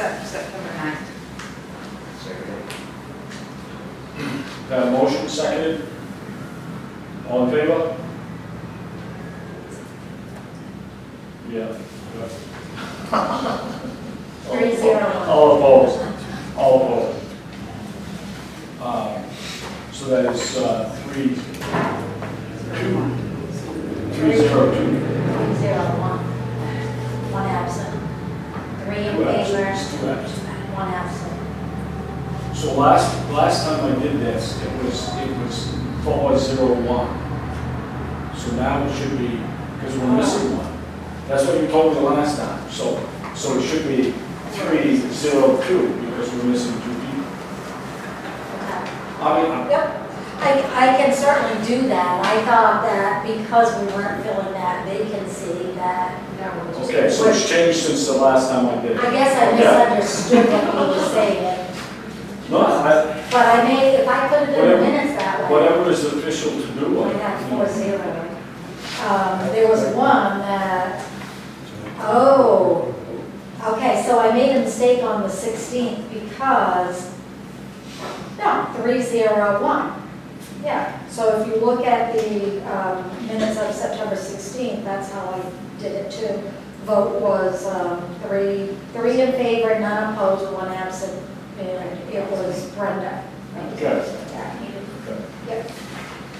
accept September 9th. Got a motion, seconded? All in favor? Yeah. 3-0. All opposed. All opposed. So that is 3-2. 3-0-2. 3-0-1. One absent. 3 in Two favor, absent, two absent. 1 absent. So last time I did this, it was 4-0-1. So now it should be, because we're missing one. That's what you told me the last time. So it should be 3-0-2 because we're missing 2 people. Okay. I mean, Yep. I can certainly do that. I thought that because we weren't filling that vacancy, that okay, so it's changed since the last time I did it. I guess I misunderstood what you were saying. No, But I made, if I put it in the Whatever- minutes that way. whatever is official to do. I had 4-0. There was one that, oh, okay, so I made a mistake on the 16th because, no, 3-0-1. Yeah, so if you look at the minutes of September 16th, that's how I did it too. Vote was 3 in favor, none opposed, 1 absent, and it was Brenda. Okay. Yeah. Okay. Yep.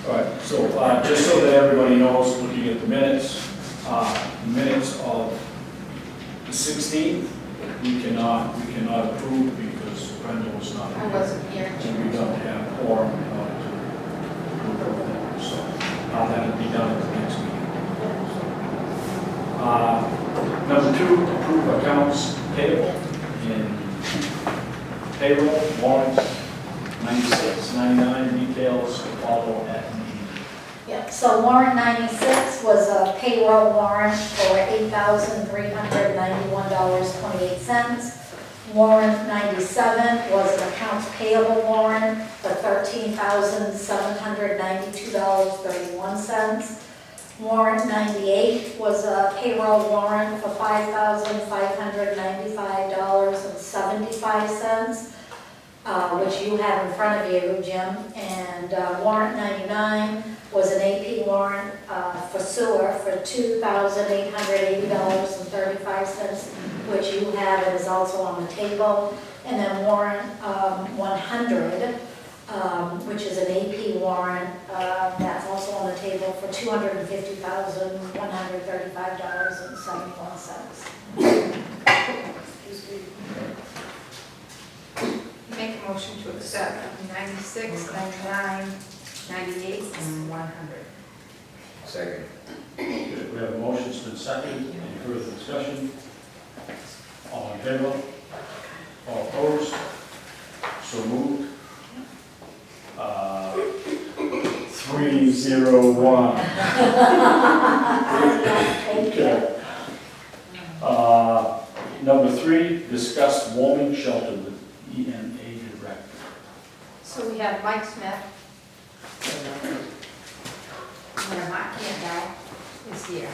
All right, so just so that everybody knows, looking at the minutes of the 16th, we cannot approve because Brenda was not I here. wasn't here. And we don't have quorum in order to approve that. So that'll be done at the next meeting. Number 2, approve accounts payable in payroll warrants 96, 99, details to follow at meeting. Yep, so warrant 96 was a payroll warrant for $8,391.28. Warrant 97 was an accounts payable warrant for $13,792.31. Warrant 98 was a payroll warrant for $5,595.75. Which you have in front of you, Jim, and warrant 99 was an AP warrant for sewer for $2,880.35, which you have and is also on the table, and then warrant 100, which is an AP warrant that's also on the table for $250,135.71. Excuse me. Make a motion to accept 96, 99, 98, and 100. Second. Okay, we have a motion, it's been seconded. Any further discussion? All in favor? All opposed? So moved. 3-0-1. Thank you. Okay. Number 3, discuss warming shelter with EMA director. So we have Mike Smith. And Mark Campbell is here.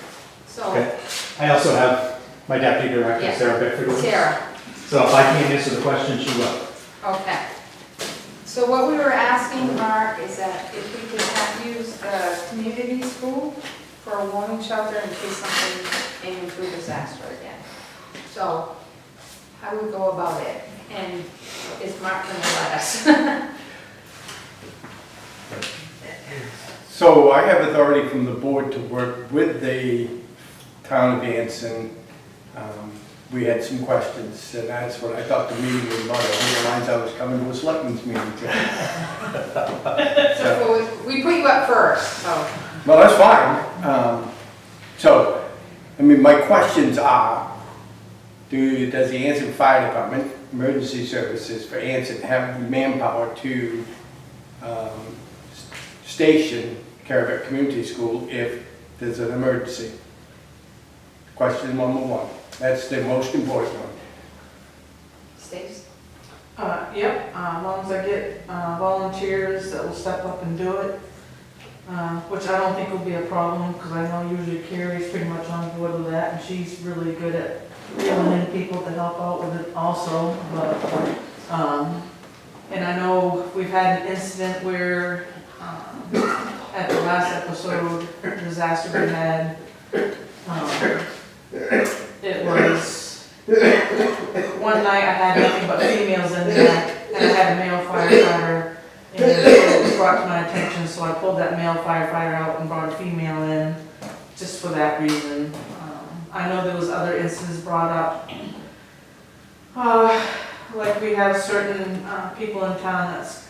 So, Okay. I also have my deputy director, Yeah. Sarah Bickford. Sarah, So if I can't answer the question, she will. okay. So what we were asking, Mark, is that if we could have used the community school for a warming shelter in case something came into a disaster again. So how do we go about it? And is Mark going to let us? So I have authority from the board to work with the town of Anson. We had some questions, and that's what I thought the meeting was about. I realized I was coming to a selectmen's meeting today. So we put you up first, so. Well, that's fine. My questions are, does the Anson Fire Department, Emergency Services for Anson, have the manpower to station Caravat Community School if there's an emergency? Question number 1. That's the most important one. Stace? Yep, as long as I get volunteers that will step up and do it, which I don't think will be a problem, because I know usually Carrie's pretty much on board with that, and she's really good at feeling in people to help out with it also, but, and I know we've had an incident where, at the last episode, disaster we had, it was, one night I had nothing but females in there, and I had a male firefighter, and it was brought to my attention, so I pulled that male firefighter out and brought a female in, just for that reason. I know there was other instances brought up, like we have certain people in town that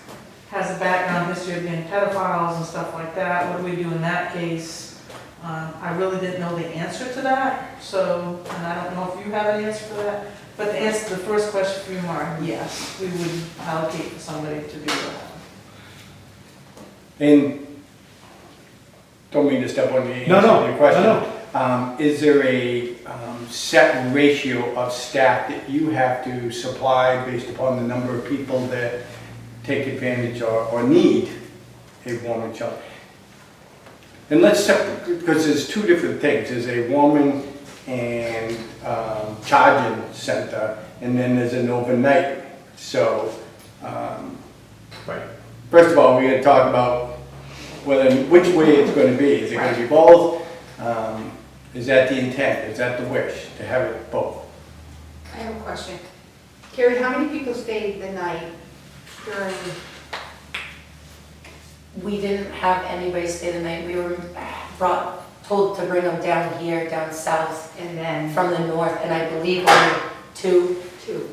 has a background history of being pedophiles and stuff like that. What do we do in that case? I really didn't know the answer to that, so, and I don't know if you have an answer for that, but the answer to the first question for you, Mark, yes, we would allocate for somebody to do that. And, don't mean to step on the No, answer no, to your question. no, Is there a set ratio of staff that you have to supply based upon the number of people that take advantage or need a woman shelter? And let's separate, because there's two different things. There's a woman and charging center, and then there's an overnight. So, Right. first of all, we gotta talk about which way it's gonna be. Is it gonna be both? Is that the intent? Is that the wish, to have it both? I have a question. Carrie, how many people stayed the night during, We didn't have anybody stay the night. We were told to bring them down here, down south and then from the north, and I believe only two. two?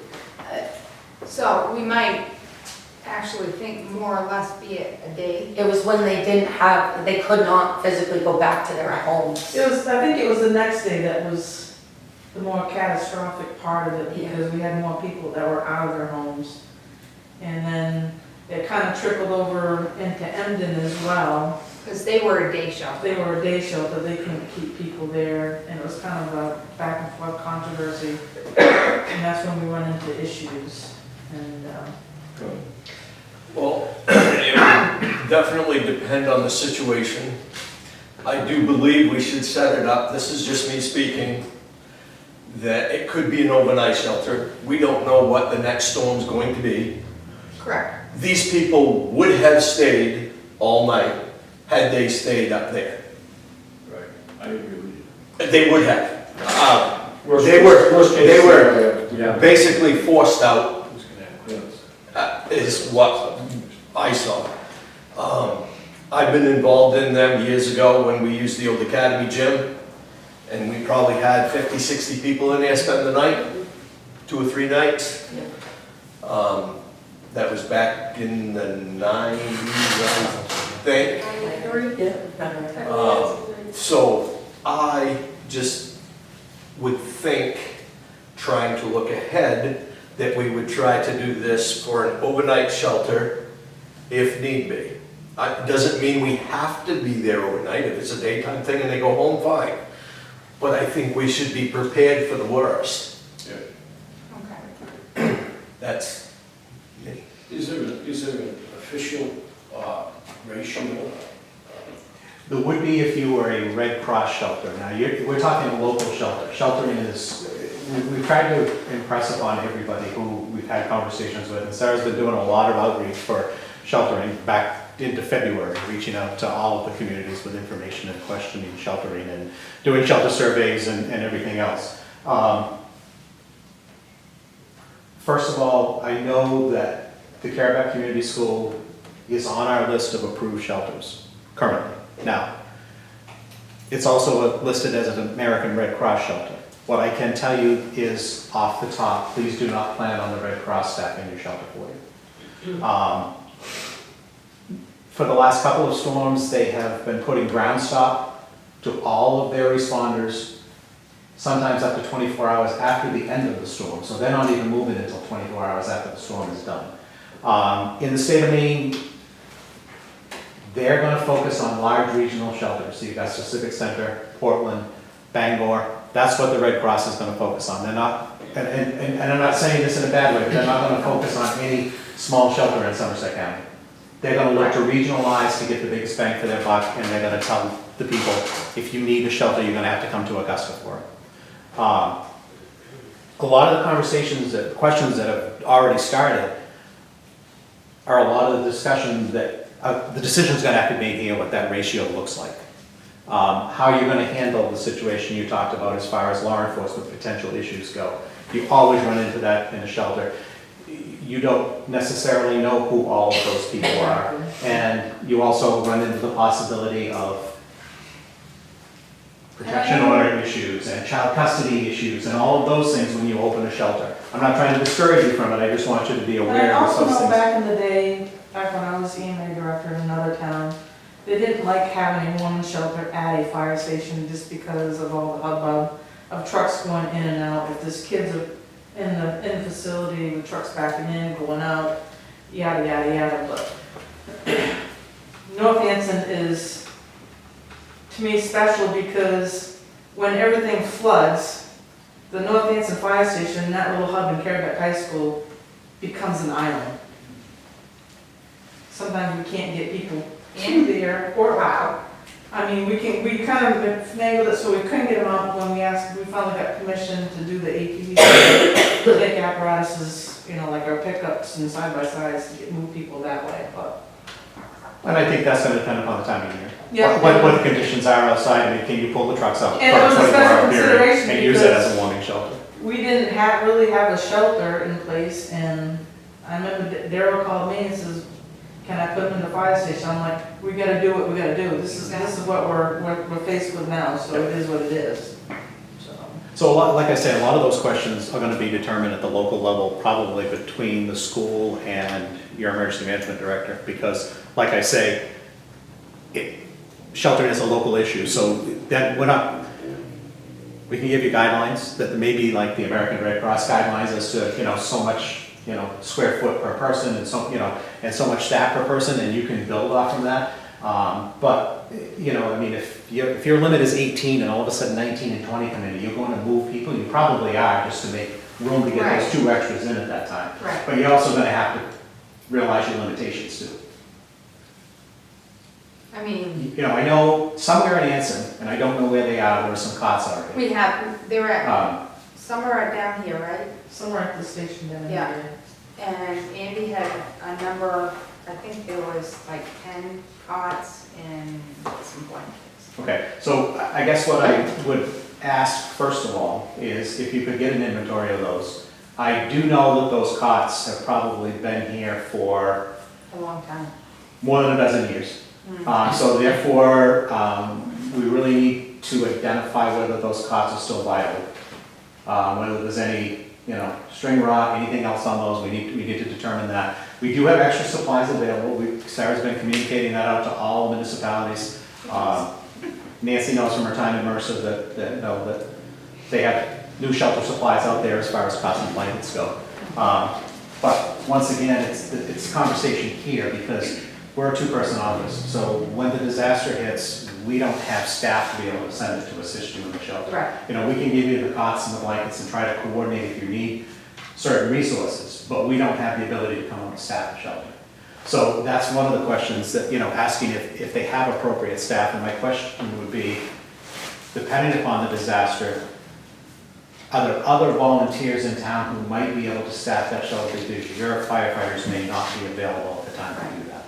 So we might actually think more or less be it a day. It was when they could not physically go back to their homes. It was, I think it was the next day that was the more catastrophic part of it, because we had more people that were out of their homes. And then it kind of trickled over into Emden as well. Because they were a day shelter. They were a day shelter, they couldn't keep people there, and it was kind of a back and forth controversy. And that's when we run into issues, and, Well, it would definitely depend on the situation. I do believe we should set it up, this is just me speaking, that it could be an overnight shelter. We don't know what the next storm's going to be. Correct. These people would have stayed all night had they stayed up there. Right, I agree with you. They would have. Worst They case- were- worst case they were scenario, yeah. Basically forced out Who's gonna have clearance? is what I saw. I've been involved in them years ago when we used the old academy gym, and we probably had 50, 60 people in there spend the night, 2 or 3 nights. That was back in the 90s, I think. So I just would think, trying to look ahead, that we would try to do this for an overnight shelter if need be. It doesn't mean we have to be there overnight. If it's a daytime thing and they go home, fine. But I think we should be prepared for the worst. Okay. That's me. Is there an official ratio? There would be if you were a Red Cross shelter. Now, we're talking a local shelter. Sheltering is, we've tried to impress upon everybody who we've had conversations with, and Sarah's been doing a lot of outreach for sheltering back into February, reaching out to all of the communities with information and questioning sheltering and doing shelter surveys and everything else. First of all, I know that the Carabat Community School is on our list of approved shelters currently. Now, it's also listed as an American Red Cross shelter. What I can tell you is, off the top, please do not plan on the Red Cross staffing your shelter for you. For the last couple of storms, they have been putting ground stop to all of their responders, sometimes up to 24 hours after the end of the storm. So they're not even moving until 24 hours after the storm is done. In the state of Maine, they're going to focus on large regional shelters. So you've got Civic Center, Portland, Bangor. That's what the Red Cross is going to focus on. They're not, and I'm not saying this in a bad way, but they're not going to focus on any small shelter in Somerset County. They're going to look to regionalize to get the biggest bang for their buck, and they're going to tell the people, if you need a shelter, you're going to have to come to Augusta for it. a lot of the questions that have already started are a lot of the discussions that, the decision's gonna have to be made here, what that ratio looks like. How you're gonna handle the situation you talked about as far as law enforcement potential issues go. You always run into that in a shelter. You don't necessarily know who all of those people are. And you also run into the possibility of protection order issues and child custody issues and all of those things when you open a shelter. I'm not trying to discourage you from it, I just want you to be And I aware of also those know things. back in the day, back when I was EMA director in another town, they didn't like having a woman's shelter at a fire station just because of all the hubbub of trucks going in and out. If there's kids in the facility with trucks backing in, going out, yada, yada, yada, but North Anson is, to me, special because when everything floods, the North Anson Fire Station, that little hub in Carribeck High School, becomes an island. Sometimes we can't get people in there or out. I mean, we kind of finagled it so we couldn't get them out when we finally got permission to do the ATVs, the big apparatuses, you know, like our pickups and side-by-sides to move people that way, but. And I think that's gonna depend upon the time of year. Yeah. What the conditions are outside, I mean, can you pull the trucks out for a And it was a 24-hour special period consideration and use it because- as a warming shelter? We didn't really have a shelter in place, and I remember Daryl called me and says, can I put them in the fire station? I'm like, we gotta do what we gotta do. This is what we're faced with now, so it is what it is. So like I said, a lot of those questions are gonna be determined at the local level, probably between the school and your emergency management director, because like I say, sheltering is a local issue, so that we can give you guidelines that may be like the American Red Cross guidelines as to, so much, square foot per person and and so much staff per person, and you can build off from that. But, I mean, if your limit is 18 and all of a sudden 19 and 20 come in, you're going to move people, you probably are, just to make room to get those 2 extras in at that time. Right. But you're also gonna have to realize your limitations too. I mean, I know somewhere in Anson, and I don't know where they are, there are some cots already. they were at, Um, some are down here, right? Somewhere at the station down Yeah. here. And Andy had a number, I think there was like 10 cots and some blankets. Okay, so I guess what I would ask first of all is if you could get an inventory of those. I do know that those cots have probably been here for A long time. more than a dozen years. So therefore, we really need to identify whether those cots are still viable. Whether there's any, string rot, anything else on those, we need to determine that. We do have extra supplies available. Sarah's been communicating that out to all municipalities. Nancy knows from her time in Mercer that they have new shelter supplies out there as far as cots and blankets go. But once again, it's a conversation here because we're a 2-person office. So when the disaster hits, we don't have staff to be able to send it to assist you in the shelter. Right. We can give you the cots and the blankets and try to coordinate if you need certain resources, but we don't have the ability to come up and staff the shelter. So that's one of the questions that, asking if they have appropriate staff, and my question would be, depending upon the disaster, are there other volunteers in town who might be able to staff that shelter because your firefighters may not be available at the time to do that?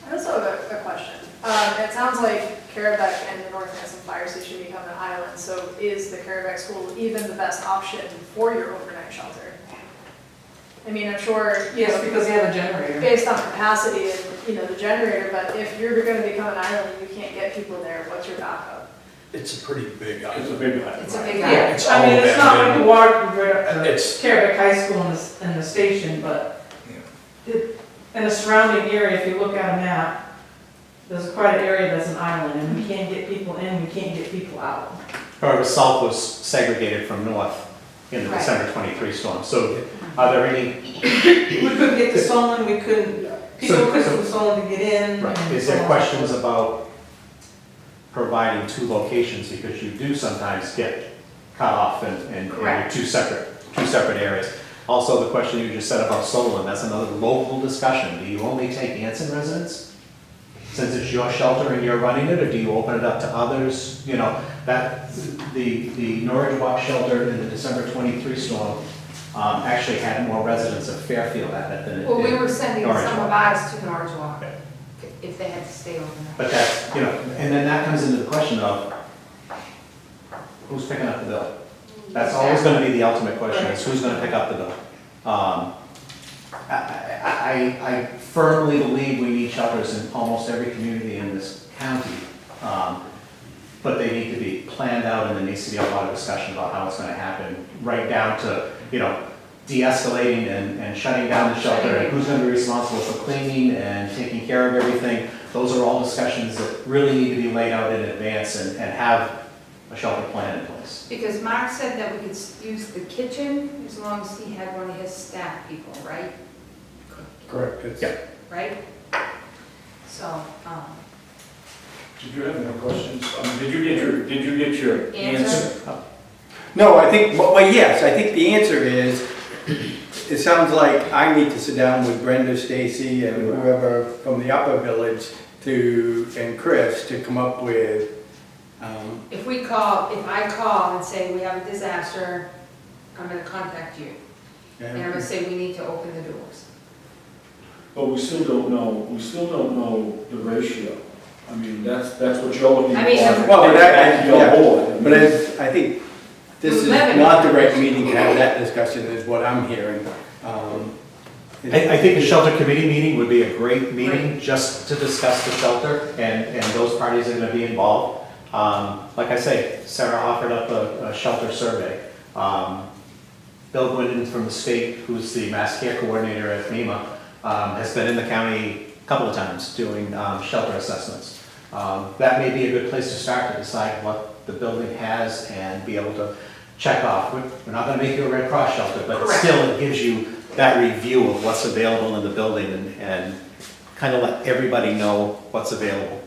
I also have a question. It sounds like Carribeck and the North Anson Fire Station become an island, so is the Carribeck School even the best option for your overnight shelter? I mean, I'm sure, Yes, because they have a generator. based on capacity and, the generator, but if you're gonna become an island and you can't get people there, what's your backup? It's a pretty big It's a island. big one. It's a big Yeah, island. It's I mean, all it's not like that. you walk right up to It's- Carribeck High School and the station, but in the surrounding area, if you look at a map, there's quite an area that's an island, and we can't get people in, we can't get people out. However, south was segregated from north in the Right. December 23 storm. So are there any, We couldn't get to Solon, we couldn't, people couldn't from Solon to get in. and is so there on. questions about providing 2 locations? Because you do sometimes get cut off and Correct. two separate areas. Also, the question you just said about Solon, that's another local discussion. Do you only take Anson residents? Since it's your shelter and you're running it, or do you open it up to others? That, the Norwich Walk shelter in the December 23 storm actually had more residents of Fairfield at it than it did. Well, we were sending Norwich some of Walk. ours to Norwich Walk, if they had to stay overnight. But that's, and then that comes into the question of who's picking up the bill? That's always gonna be the ultimate question, is who's gonna pick up the bill? I firmly believe we need shelters in almost every community in this county. But they need to be planned out, and there needs to be a lot of discussion about how it's gonna happen, right down to, de-escalating and shutting down the shelter, and who's gonna be responsible for cleaning and taking care of everything. Those are all discussions that really need to be laid out in advance and have a shelter plan in place. Because Mark said that we could use the kitchen as long as he had one of his staff people, right? Correct. It's- Yeah. Right? So, Did you have any questions? Did you get your answer? No, I think, well, yes, I think the answer is, it sounds like I need to sit down with Brenda, Stacy, and whoever from the upper village and Chris to come up with, if I call and say we have a disaster, I'm gonna contact you. And I'm gonna say we need to open the doors. But we still don't know the ratio. I mean, that's what you're looking for. I mean, well, but Your board. but I think this is not the right meeting to have that discussion, is what I'm hearing. I think a shelter committee meeting would be a great meeting just to discuss the shelter, and those parties are gonna be involved. Like I say, Sarah offered up a shelter survey. Bill Gwynn from the state, who's the mass care coordinator at FEMA, has been in the county a couple of times doing shelter assessments. That may be a good place to start to decide what the building has and be able to check off. We're not gonna make you a Red Cross shelter, but Correct. still it gives you that review of what's available in the building and kind of let everybody know what's available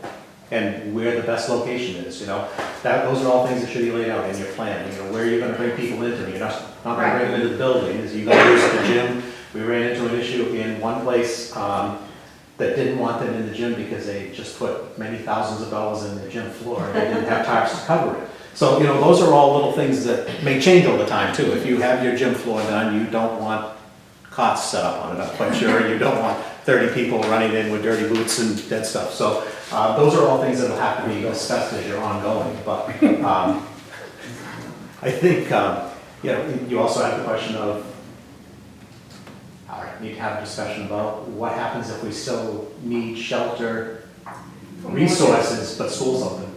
and where the best location is, those are all things that should be laid out in your plan, where you're gonna bring people into. You're not gonna bring them into the building, is you're gonna use the gym. We ran into an issue in one place, that didn't want them in the gym because they just put many thousands of dollars in the gym floor and they didn't have tarps to cover it. So, those are all little things that may change over time too. If you have your gym floor done, you don't want cots set up on it, I'm quite sure. You don't want 30 people running in with dirty boots and dead stuff. So, those are all things that will have to be discussed as you're ongoing. But I think, you also have the question of, need to have a discussion about what happens if we still need shelter resources, but school's open.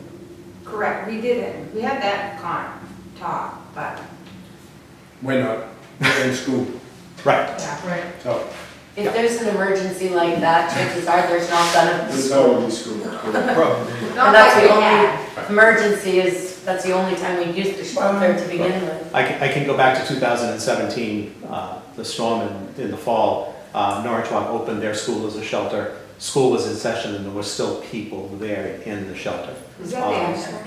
Correct, we did it. We had that talk, but, we're in school, Right. yeah. Right. so. If there's an emergency like that, chances are there's not gonna be This is school. how we school. Probably. Not And that's like the we had. only emergency that's the only time we use the shelter to begin with. I can go back to 2017, the storm in the fall. Norwich Walk opened their school as a shelter. School was in session and there were still people there in the shelter. Is that the answer?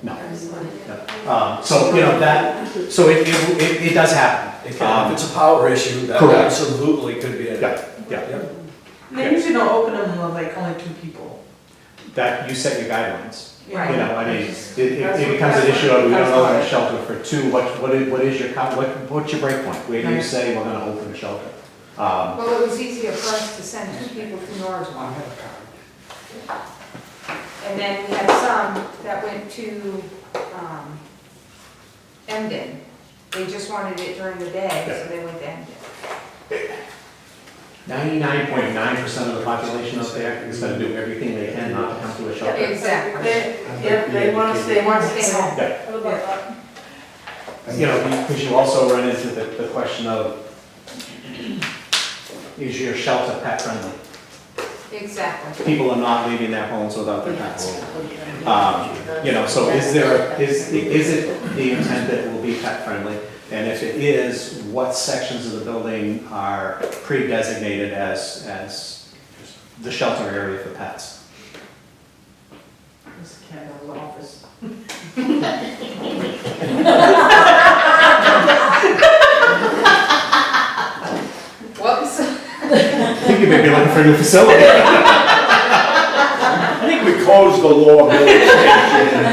No. So, so it does happen. If it's a power issue, that Correct. absolutely could be it. Yeah. They usually don't open them with like only 2 people. That, you set your guidelines. Right. It becomes an issue of we don't open a shelter for 2, what's your break point? Where do you say we're gonna open a shelter? Well, it was easier for us to send 2 people to Norwich Walk. And then we had some that went to Emden. They just wanted it during the day, so they went to Emden. 99.9% of the population up there is gonna do everything they can not to come to a shelter. Exactly. They want to stay. They want to stay home. I would love that. Because you also run into the question of, is your shelter pet friendly? Exactly. People are not leaving their homes without their pets. So is it the intent that it will be pet friendly? And if it is, what sections of the building are pre-designated as the shelter area for pets? This candle's office. Whoops. I think you may be looking for a new facility. I think we closed the law village station.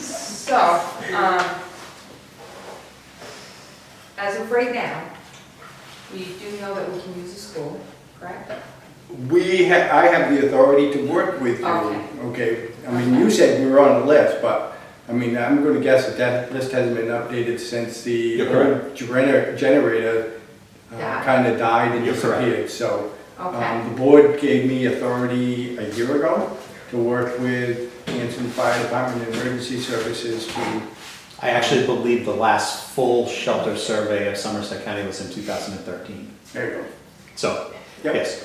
So, right now, we do know that we can use the school, correct? I have the authority to work with you, Okay. okay? I mean, you said we were on the list, but, I mean, I'm gonna guess that that list hasn't been updated since the You're old generator Died. kinda died and You're correct. disappeared, so. Okay, The board gave me authority a year ago to work with Anson Fire Department and Emergency Services to, I actually believe the last full shelter survey of Somerset County was in 2013. there you go. So, Yep. yes.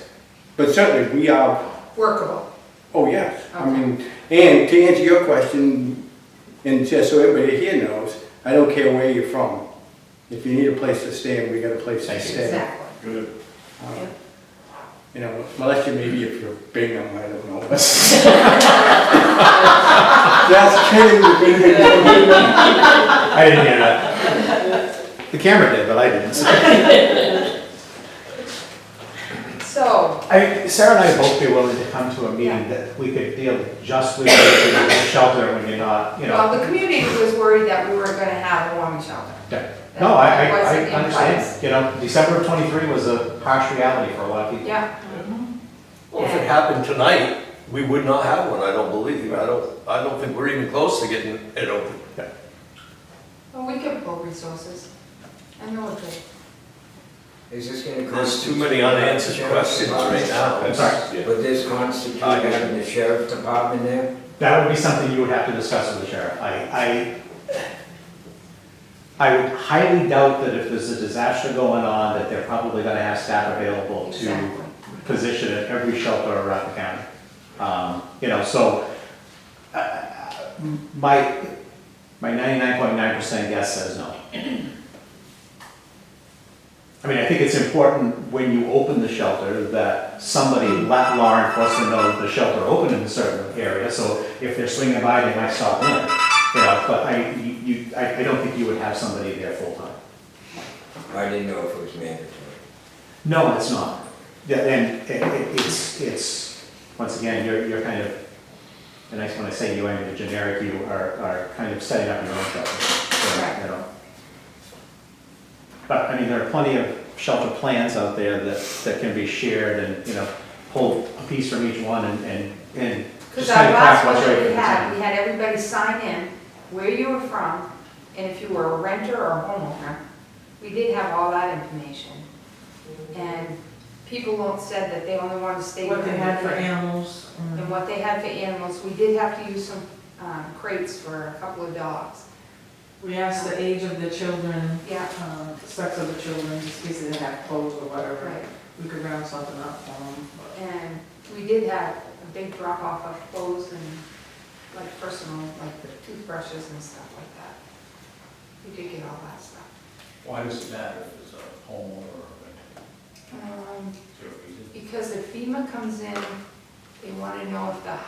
But certainly, we are, workable. oh, yes. I Okay. mean, and to answer your question, and just so everybody here knows, I don't care where you're from. If you need a place to stay, we got a place to Thank you. stay. Exactly. Good. You know, unless you maybe if you're Bingham, I don't know. Just kidding, Bingham. I didn't hear that. The camera did, but I didn't. So, Sarah and I would both be willing to come to a meeting that we could deal just with the shelter when you're not, you know. well, the community was worried that we were gonna have a warming shelter. Okay. No, I That wasn't in understand. place. You know, December of '23 was a harsh reality for a lot of people. Yeah, Well, if it happened tonight, we would not have one, I don't believe. I don't think we're even close to getting it open. well, we could pull resources. I know it could. Is this gonna There's constitute? too many unanswered questions right now. I'm sorry. Would this constitute I got it. having the sheriff department there? That would be something you would have to discuss with the sheriff. I would highly doubt that if there's a disaster going on, that they're probably gonna have staff available to Exactly. position at every shelter around the county. You know, so, my 99.9% guess says no. I mean, I think it's important when you open the shelter that somebody let law enforcement know that the shelter opened in a certain area, so if they're swinging by, they might stop in. You know, but I don't think you would have somebody there full-time. I didn't know if it was mandatory. No, it's not. Yeah, and it's, once again, you're kind of, and when I say you, I mean the generic, you are kind of setting up your own shelter. So, you know. But, I mean, there are plenty of shelter plans out there that can be shared and, you know, pull a piece from each one and Because just our kind of last crack one what's right that for we the town. had everybody sign in where you were from, and if you were a renter or a homeowner, we did have all that information. And people said that they only wanted to stay. What they within had for the- animals. And what they had for animals, we did have to use some crates for a couple of dogs. We asked the age of the children, Yeah, sex of the children, just in case they have clothes or whatever. right. We could round something up for them. And we did have a big drop off of clothes and like personal, like the toothbrushes and stuff like that. We did get all that stuff. Why does it matter if it's a homeowner or a renter? Is there a reason? Because if FEMA comes in, they want to know if the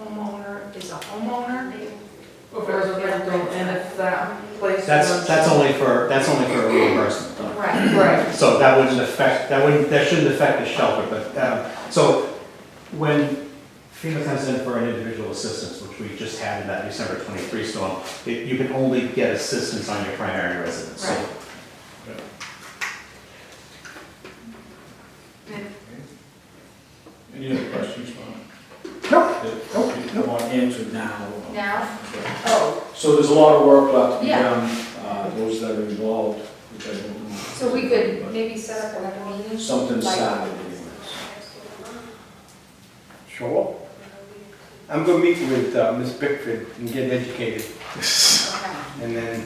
homeowner is a homeowner. If it was a rental, and if that place was. That's only for a reimbursement. though. Right. Right. So that shouldn't affect the shelter, but, so when FEMA comes in for an individual assistance, which we just had in that December 23 storm, you can only get assistance on your primary residence. So- Right. Any other questions, Ron? No. That you want answered now? Now? Oh, So there's a lot of work left to be Yeah. done, those that are involved, which I don't know. so we could maybe set up another meeting? Something like- started anyways. Sure. I'm gonna meet with Ms. Bickford and get educated, Okay. and then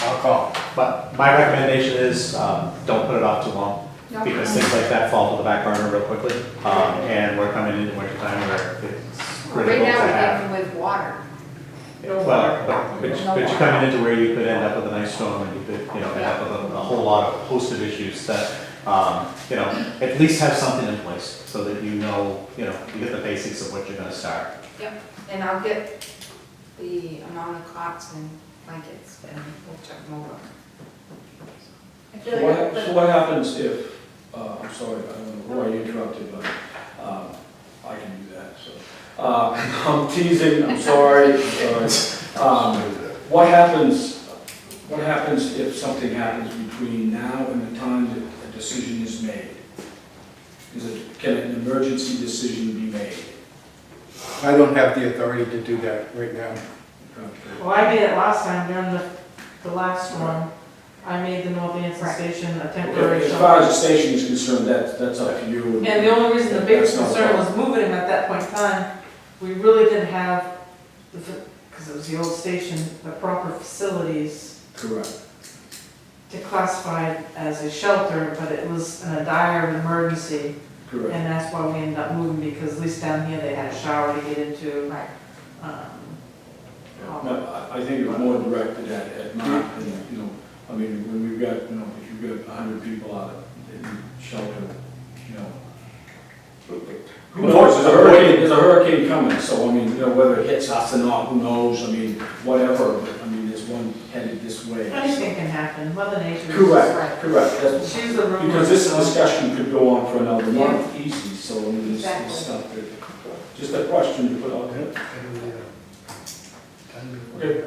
I'll call. But my recommendation is, don't put it off too long, No. because things like that fall to the back burner real quickly. And we're coming into winter time where it's Right critical to now, we're have. dealing with water. Well, but you're coming into where you could end up with a nice storm and you could, you know, end up with a whole lot of host of issues that, you know, at least have something in place so that you know, you get the basics of what you're gonna start. Yep. And I'll get the amount of cots and blankets and we'll check them over. I feel So like what, so what happens if, I'm sorry, I don't know who I interrupted, but, I can do that, so. I'm teasing, I'm sorry, I'm sorry. What happens if something happens between between now and the time that a decision is made? Can an emergency decision be made? I don't have the authority to do that right now. Well, I made it last time during the last one. I made the North Anson Right. Station a temporary As far as shelter. the station is concerned, that's up to you. And the only reason the biggest That's not a concern problem. was moving him at that point in time, we really didn't have, because it was the old station, the proper facilities Correct. to classify it as a shelter, but it was in a dire emergency. Correct. And that's why we ended up moving, because at least down here, they had a shower to get into. Right. No, I think it's more directed at Mark, and, I mean, when we've got, if you've got 100 people out in shelter, Who knows, there's a hurricane coming, so, I mean, whether it hits us or not, who knows, I mean, whatever, but, I mean, there's one headed this way. Anything can happen, Mother Nature. Correct, that's, She's the rumor. because this discussion could go on for another month, easy, so, I mean, there's Exactly. stuff that, just a question to put out there. Okay.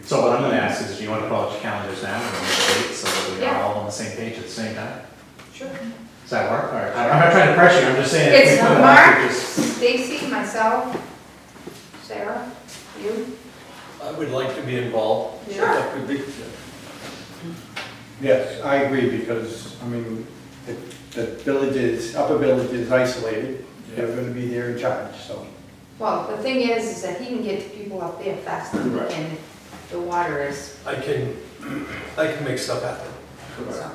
So what I'm gonna ask is, do you wanna pull out your calendars now and make a date so that we are Yeah. all on the same page at the same time? Sure. Does that work? All right, I'm not trying to pressure you, I'm just saying. if It's we put it Mark, off, we just- Stacy, myself, Sarah, you. I would like to be involved. Sure. That would be- Yes, I agree, because, I mean, the village is, Upper Village is isolated. They're gonna be there in charge, so. Well, the thing is that he can get people up there faster than Correct. and the water is, I can make stuff happen. so.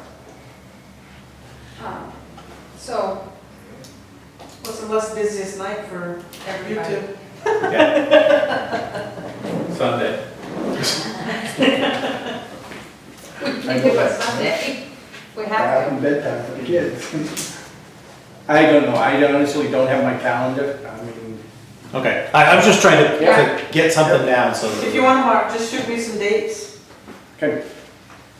So, What's the less busiest night for you everybody. two? Sunday. We can give us Sunday. We have to. Bedtime for the kids. I don't know, I honestly don't have my calendar, I mean, Okay, I was just trying to Yeah. get something down so. If you want to, Mark, just shoot me some dates, okay,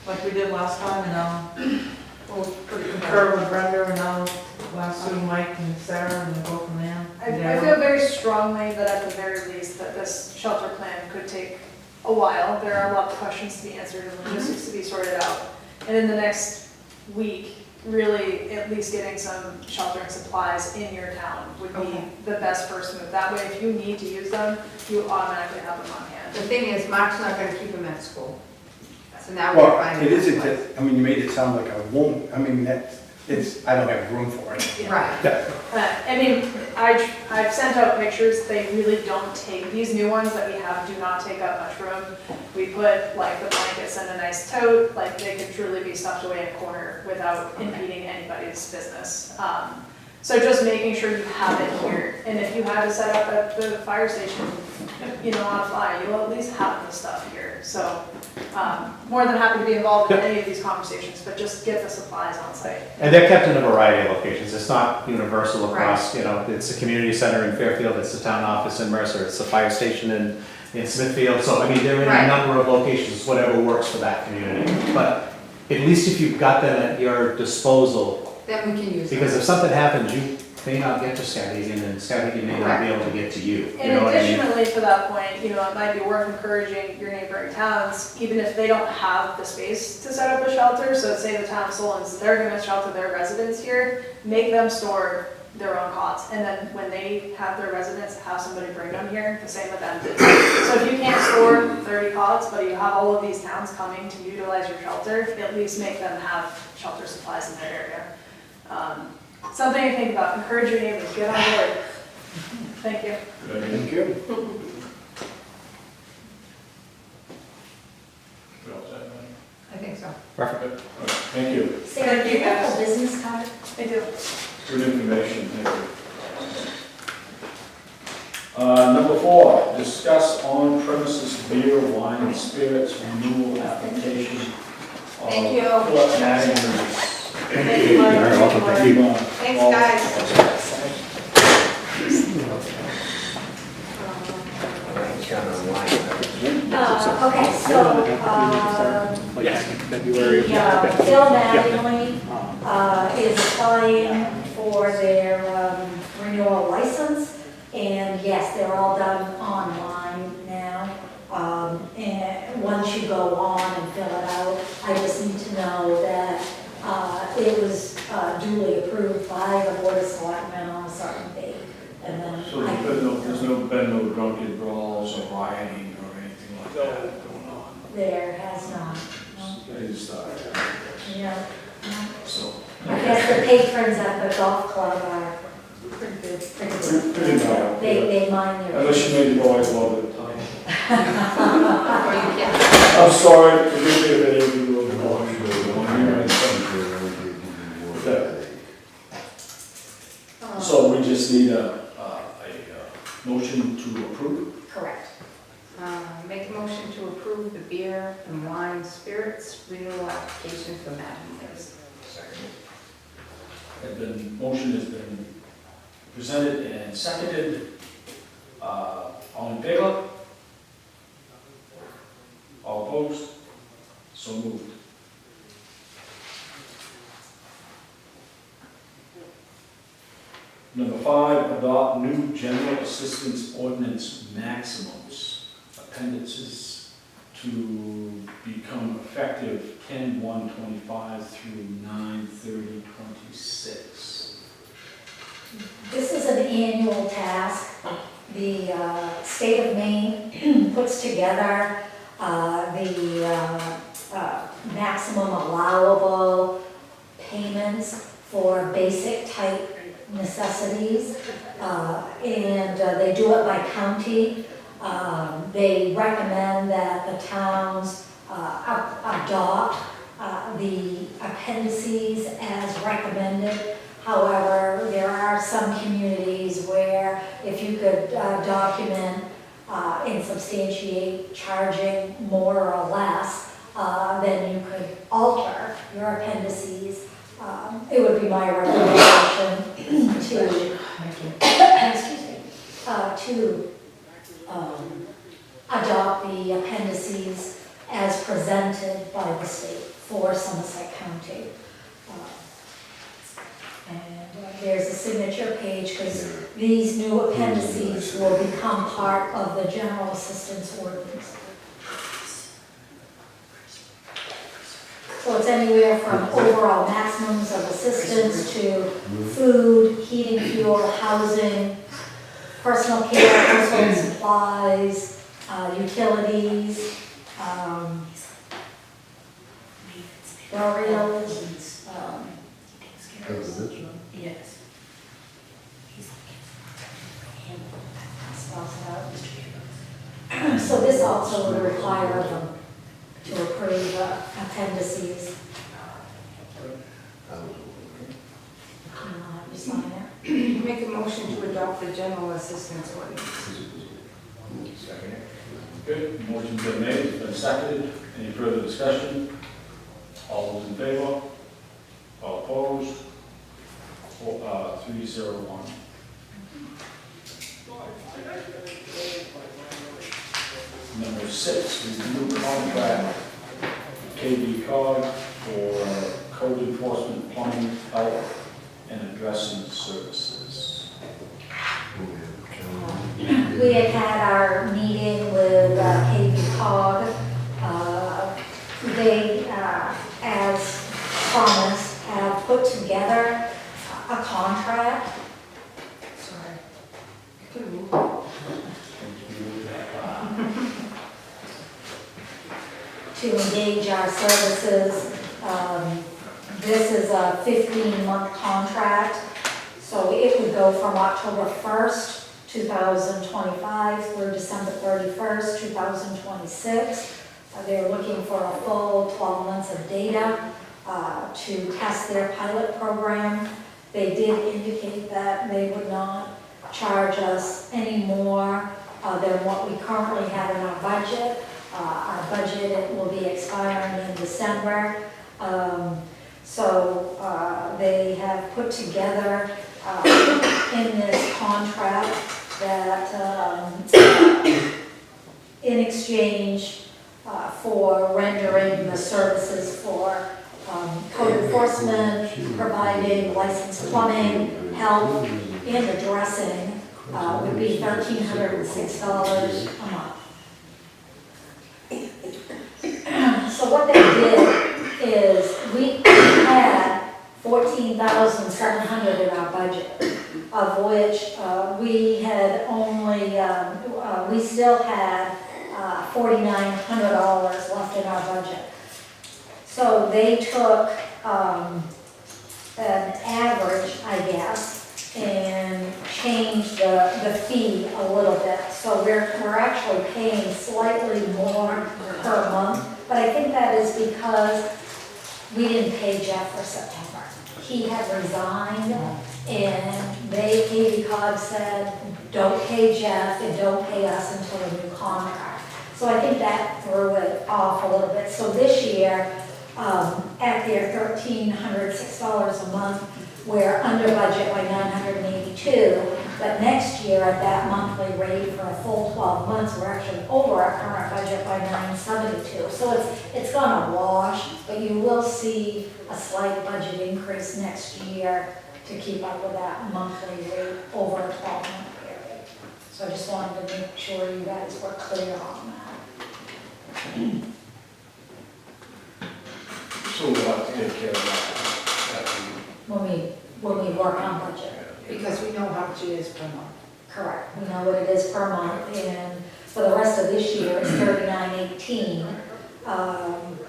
like we did last time, and we'll concur with Brenda, and I'll last Sue, Mike, and Sarah, and we'll go from there. I feel very strongly that at the very least, that this shelter plan could take a while. There are a lot of questions to be answered and logistics to be sorted out. And in the next week, really at least getting some sheltering supplies in your town would be Okay. the best first move. That way, if you need to use them, you automatically have them on hand. The thing is, Mark's not gonna keep him at school. So now we're well, finding. it isn't that, I mean, you made it sound like I won't, I mean, I don't have room for it. Right. I mean, I've sent out pictures, they really don't take, these new ones that we have do not take up much room. We put like the blankets in a nice tote, like they could truly be stuffed away in a corner without impeding anybody's business. So just making sure you have it here, and if you had to set up at the fire station, on a fly, you'll at least have the stuff here. So, more than happy to be involved in any of these conversations, but just get the supplies on site. And they're kept in a variety of locations, it's not universal across, it's the community center in Fairfield, it's the town office in Mercer, it's the fire station in Smithfield, so I mean, they're in a Right. number of locations, whatever works for that community. But at least if you've got them at your disposal, Then we can use it. because if something happens, you may not get to Skowhegan, and Skowhegan may not be able to get to you, you And know what I mean? additionally to that point, it might be worth encouraging your neighboring towns, even if they don't have the space to set up a shelter, so say the town of Solon's, they're gonna shelter their residents here, make them store their own cots, and then when they have their residents, have somebody bring them here, the same with them. So if you can't store 30 cots, but you have all of these towns coming to utilize your shelter, at least make them have shelter supplies in their area. Something to think about, encourage your neighbors, get on board. Thank you. Thank you. I think so. Perfect. Thank you. Sarah, do you have a business card? I do. Good information, thank you. Number 4, discuss on-premises beer, wine, and spirits renewal application. Thank you. Thank you, Mike. You're very welcome. Thank you. Thanks, guys. It's kind of online. Okay, so, Phil Mattingly, is applying for their, renewal license. And yes, they're all done online now. And once you go on and fill it out, I just need to approved by the Board of Selectmen on a certain date. And then So I there's can, been no drunken brawls or rioting or anything like that going on? there has not, no. It is started, Yeah. so. I guess the patrons at the golf club are Pretty good. pretty good. Pretty bad. They mind their. Unless you made the noise all the time. Or you can. I'm sorry, forgive me if any of you were wrong. So we just need a motion to approve. Correct. Make a motion to approve the beer and wine spirits renewal application for Madam Mayor's. Second. Motion has been presented and seconded. All in favor? All opposed? So moved. Number 5, adopt new general assistance ordinance maximums, appendices to become effective 10/1/25 through 9/30/26. This is an annual task. The state of Maine puts together the maximum allowable payments for basic type necessities, and they do it by county. They recommend that the towns adopt the appendices as recommended. However, there are some communities where if you could document and substantiate charging more or less, then you could alter your appendices. It would be my recommendation to, excuse me, to adopt the appendices as presented by the state for Somerset County. And there's a signature page, because these new appendices will become part of the general assistance ordinance. So it's anywhere from overall maximums of assistance to food, heating, fuel, housing, personal care, household supplies, utilities, burials, Yes. spells it out. So this also would require them to approve the appendices. You sign it. Make a motion to adopt the general assistance ordinance. Second. Good, motion's been made, it's been seconded. Any further discussion? All those in favor? All opposed? 301. Number 6, review contract KB cog for code enforcement, plumbing, health, and addressing services. We had had our meeting with KB Cog. They, as promised, have put together a contract. Sorry. To engage our services. This is a 15-month contract, so it would go from October 1st, 2025 through December 31st, 2026. They're looking for a full 12 months of data to test their pilot program. They did indicate that they would not charge us any more than what we currently have in our budget. Our budget, it will be expiring in December. So they have put together in this contract that in exchange for rendering the services for code enforcement, providing licensed plumbing, help, and addressing would be $1,306 a month. So what they did is we had 14,700 in our budget, of which we had only, we still had $4,900 left in our budget. So they took an average, I guess, and changed the fee a little bit. So we're actually paying slightly more per month, but I think that is because we didn't pay Jeff for September. He had resigned, and they, KV said, don't pay Jeff and don't pay us until a new contract. So I think that threw it off a little bit. So this year, at their $1,306 a month, we're under budget by $982, but next year at that monthly rate for a full 12 months, we're actually over our current budget by $972. So it's gonna wash, but you will see a slight budget increase next year to keep up with that monthly rate over a 12-month period. So I just wanted to make sure you guys were clear on that. So we'll have to take care of that. When we work on budget. Because we know how much it is per month. Correct, we know what it is per month, and for the rest of this year, it's $39.18.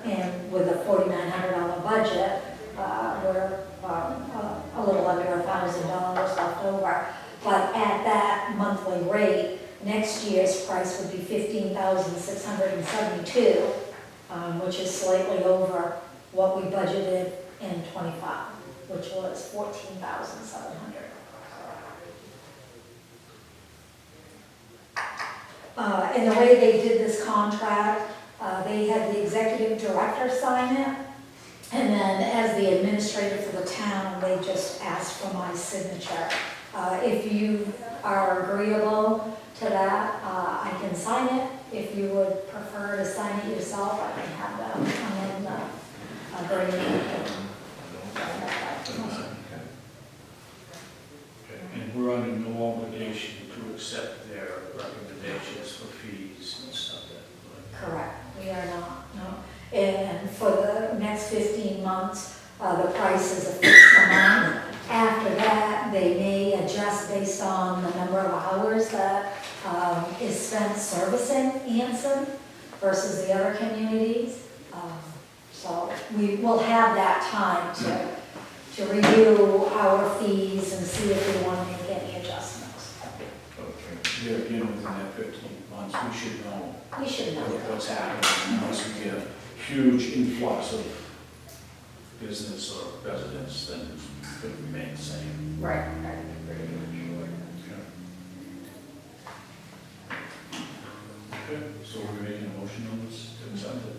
And with a $4,900 budget, we're a little under $1,000 left over. But at that monthly rate, next year's price would be $15,672, which is slightly over what we budgeted in '25, which was $14,700. And the way they did this contract, they had the executive director sign it, and then as the administrator for the town, they just asked for my signature. If you are agreeable to that, I can sign it. If you would prefer to sign it yourself, I can have them come in, bring it. And we're under no obligation to accept their recommendations for fees and stuff like that. Correct, we are not, no. And for the next 15 months, the price is a fixed amount. After that, they may adjust based on the number of hours that is spent servicing Anson versus the other communities. So we will have that time to review our fees and see if we want to make any adjustments. Okay. Yeah, again, within that 15 months, we should know We should know. what's happening, unless we get a huge influx of business or residents, then it's going to remain the same. Right. Okay, so we're making a motion on this to accept it?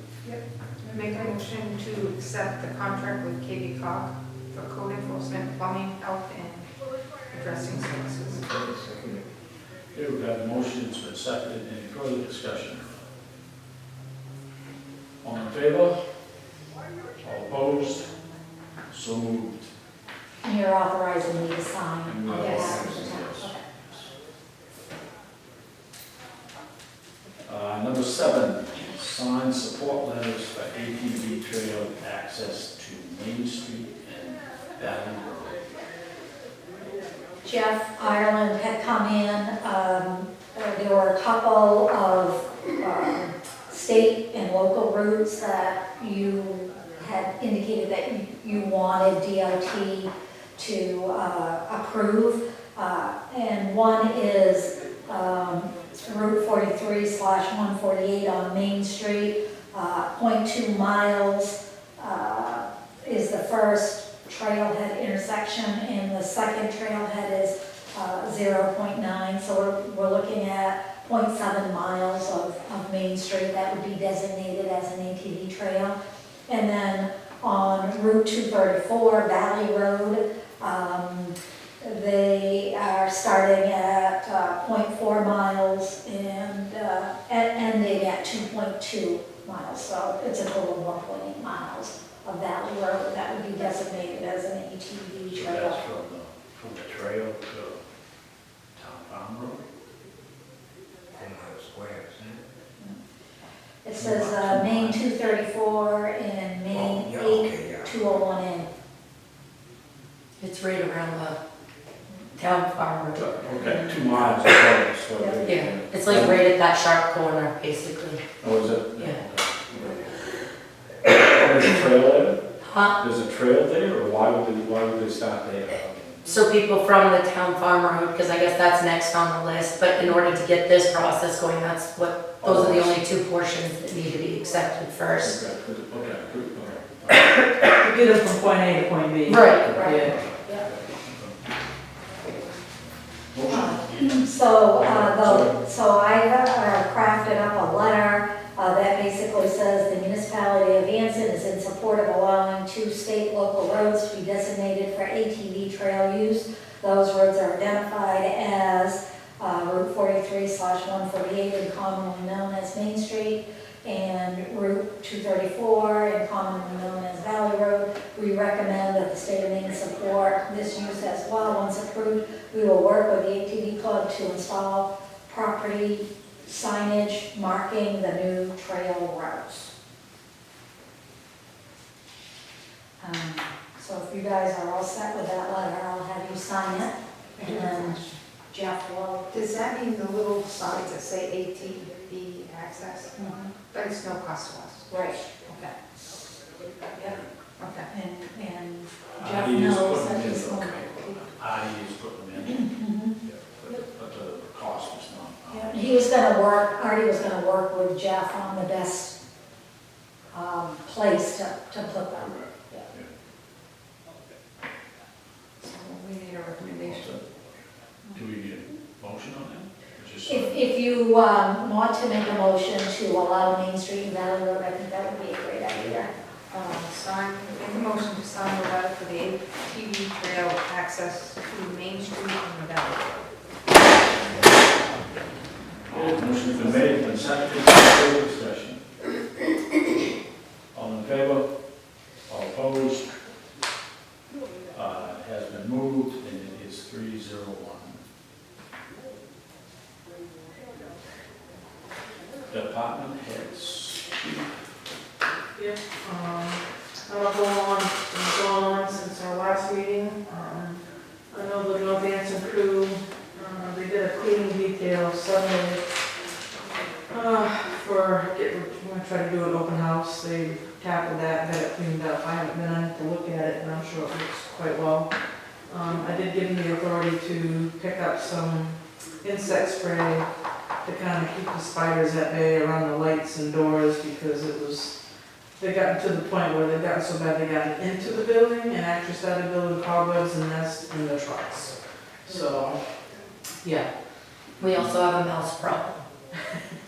I make a motion to accept the contract with KV Cog for code enforcement, plumbing, health, and addressing services. Okay, we've got the motion, it's been seconded. Any further discussion? All in favor? All opposed? So moved. And you're authorizing me to sign And we on are behalf of the authorizing, town. yes. Okay. Number 7, sign support letters for ATV trail access to Main Street and Valley Road. Jeff Ireland had come in, there were a couple of state and local routes that you had indicated that you wanted DOT to approve. And one is Route 43/148 on Main Street, 0.2 miles is the first trailhead intersection, and the second trailhead is 0.9, so we're looking at 0.7 miles of Main Street that would be designated as an ATV trail. And then on Route 234, Valley Road, they are starting at 0.4 miles and ending at 2.2 miles, so it's a total of 1.8 miles of Valley Road that would be designated as an ATV So trail. that's from the trail to Town Farm Road? It says Main 234 and Main 8201N. It's right around the town farm road. Okay, 2 miles, okay, so. Yeah, it's like right at that sharp corner, basically. Oh, is it? Yeah. There's a trail there? Huh? There's a trail there, or why would they start there? So people from the town farm road, because I guess that's next on the list, but in order to get this process going, those are the only 2 portions that need to be accepted first. Okay, good, To get them from point A to point B. Right, Yeah. So I crafted up a letter that basically says the municipality of Anson is in support of allowing 2 state local roads to be designated for ATV trail use. Those roads are identified as Route 43/148, and commonly known as Main Street, and Route 234, and commonly known as Valley Road. We recommend that the state of Maine support this use as well. Once approved, we will work with the ATV Club to install property signage marking the new trail routes. So if you guys are all set with that letter, I'll have you sign it, and then Jeff will. Does that mean the little signs that say ATV access? But it's no cost to us. Right. Okay. Yep. Okay. And I Jeff use knows putting that them he's in, going okay. I use putting them in, to. but the cost is not. Yeah, he was gonna work, Artie was gonna work with Jeff on the best place to put them. So we need a recommendation. Do we need a motion on that? Just If you want to make a motion to allow Main Street and Valley Road, I think that would be a great idea. Make a motion to sign the letter for the ATV trail access to Main Street and the Valley Road. Motion's been made and seconded, further discussion. All in favor? All opposed? It has been moved, and it is 301. Department heads. Yep, a lot going on since our last meeting. I know the North Anson crew, they did a cleaning detail Sunday. We're gonna try to do an open house. They tackled that, got it cleaned up. I haven't been in to look at it, and I'm sure it looks quite well. I did give them the authority to pick up some insect spray to kind of keep the spiders at bay around the lights and doors, because they got to the point where they got so bad they got into the building and actually started building cobwebs and nests in the trucks. So, yeah. We also have a mouse problem.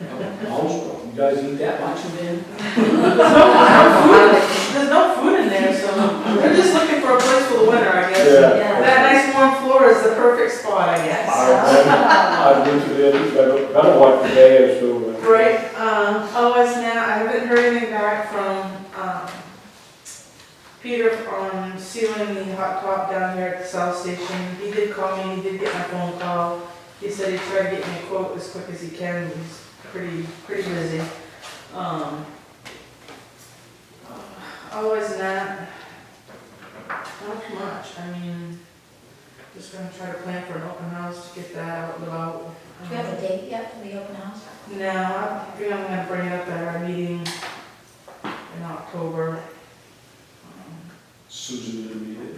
You guys eat that much in there? There's no food in there, so we're just looking for a place for the winter, I guess. Yeah. That nice warm floor is the perfect spot, I guess. I've been to there, better watch the day or so. Right, otherwise now, I haven't heard anything back from, Peter on sealing the hot top down here at the South Station. He did call me, he did get my phone call. He said he'd try to get me a quote as quick as he can. He's pretty busy. Otherwise than that, not too much. I mean, just gonna try to plan for an open house to get that out and about. Do you have a date yet for the open house? No, I think I'm gonna bring it up at our meeting in October. Susan didn't meet it.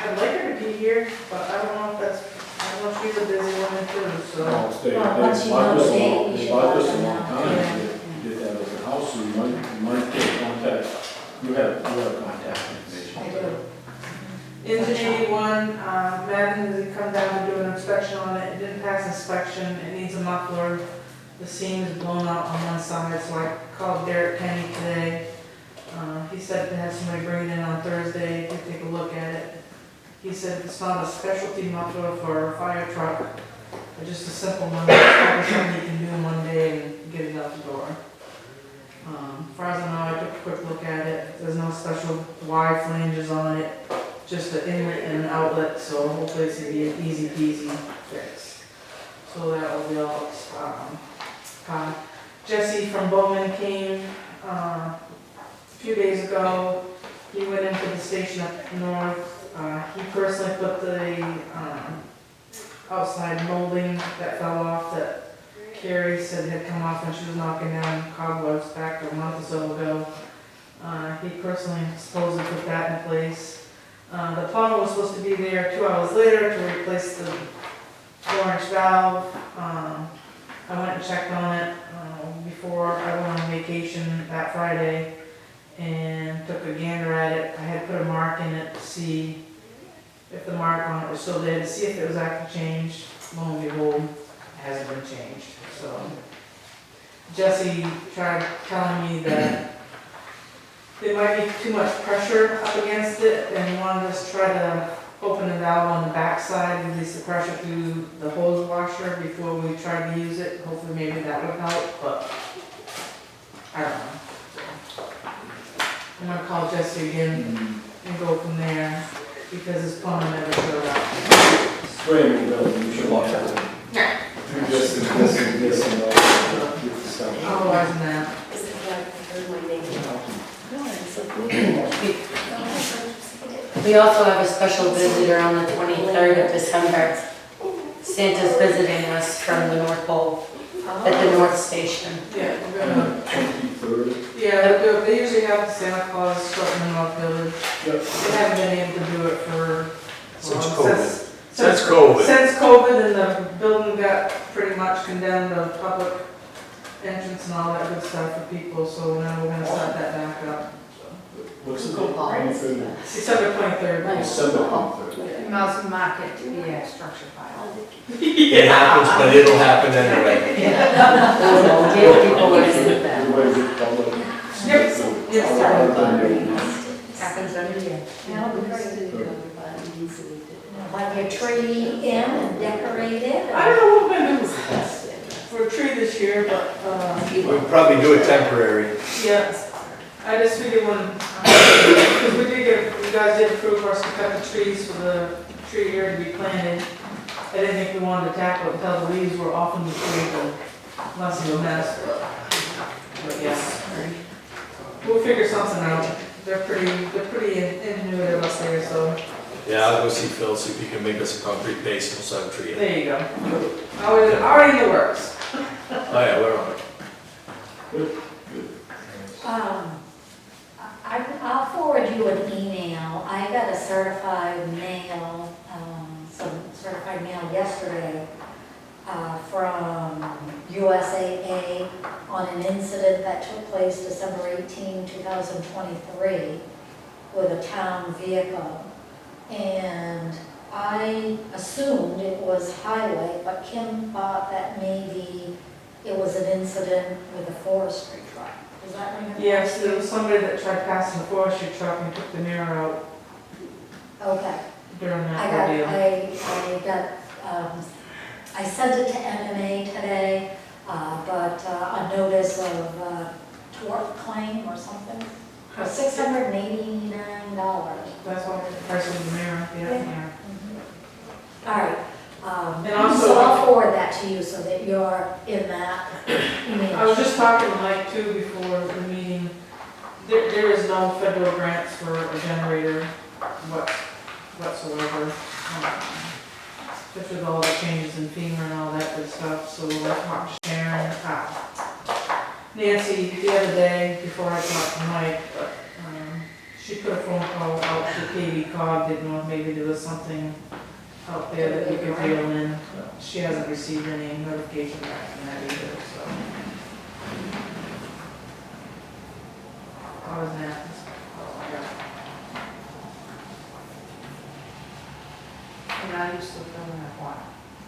I'd like her to be here, but I don't know if she's a busy woman too, so. No, stay. Well, once you know the date, you should It's let just a them long know. time. Yeah. You did that as a house, so you might get contact. You have contact information. I do. Engine 81, Madden has come down to do an inspection on it. It didn't pass inspection. It needs a muffler. The seam is blown out on one side, so I called Derek Kenny today. He said to have somebody bring it in on Thursday to take a look at it. He said it's not a specialty muffler for a fire truck, but just a simple one. It's probably something you can do in one day and get it out the door. As far as I know, I took a quick look at it. There's no special Y flanges on it, just an inlet and an outlet, so hopefully it's gonna be an easy peasy fix. So that will be all. Jesse from Bowman came a few days ago. He went into the station up north, He personally put the, outside molding that fell off that Carrie said had come off when she was knocking down cobwebs back a month or so ago. He personally supposedly put that in place. The plumber was supposed to be there 2 hours later to replace the 4-inch valve. I went and checked on it, before I went on vacation that Friday and took a gander at it. I had put a mark in it to see if the mark on it was still there, to see if it was actually changed. Lo and behold, it hasn't been changed, so. Jesse tried telling me that there might be too much pressure up against it, and he wanted us to try to open the valve on the backside, release the pressure through the hose washer before we tried to use it. Hopefully maybe that would help, but I don't know. I'm gonna call Jesse again and go from there, because his plumber never showed up. Spray your building, you should watch it. Do this and this and this and all, get the stuff. Otherwise than that, We also have a special visitor on the 23rd of December. Santa's visiting us from the North Pole at the North Station. yeah, we're gonna, 23rd. yeah, they usually have the Santa Claus starting in North Village. Yep. They haven't been able to do it for. Since well, COVID. Since COVID. Since COVID, and the building got pretty much condemned of public entrance and all that good stuff for people, so now we're gonna start that back up. What's the date? 23rd. December 23rd. December 23rd. Mouse market to be a structure file. It happens, but it'll happen anyway. Give people what is in them. Everybody get public. Yep. Yes, Happens every year. Like your tree in and decorated? I don't know what we're gonna do for a tree this year, but, We'll probably do it temporary. yeah. I just figured when, because you guys did approve us to cut the trees for the tree area to be planted. I didn't think we wanted to tackle it until the leaves were off in the tree, but less of a mess. But yeah, we'll figure something out. They're pretty ingenuitive up there, so Yeah, I'll go see Phil, see if he can make us a concrete base and we'll set a tree in. there you go. Already in the works. Oh yeah, we're on it. I'll forward you an email. I got a certified mail, some certified mail yesterday from USAA on an incident that took place December 18, 2023 with a town vehicle. And I assumed it was highway, but Kim thought that maybe it was an incident with a forestry truck. Does that ring a bell? Yes, there was somebody that tried passing the forestry truck and took the mirror out Okay. during I that got, ordeal. I sent it to MMA today, but a notice of tort claim or something for $689. That's what the price of the mirror, yeah. All right. And also- So I'll forward that to you so that you're in that email. I was just talking to Mike too before the meeting. There is no federal grants for a generator whatsoever. Just with all the changes in FEMA and all that good stuff, so we'll talk to Sharon, Nancy the other day before I talked to Mike, but, she put a phone call out to KB Cog, didn't know if maybe there was something out there that we could reel in. She hasn't received any notification back from that either, so. Other than that, that's all I got. And now you're still filling that water.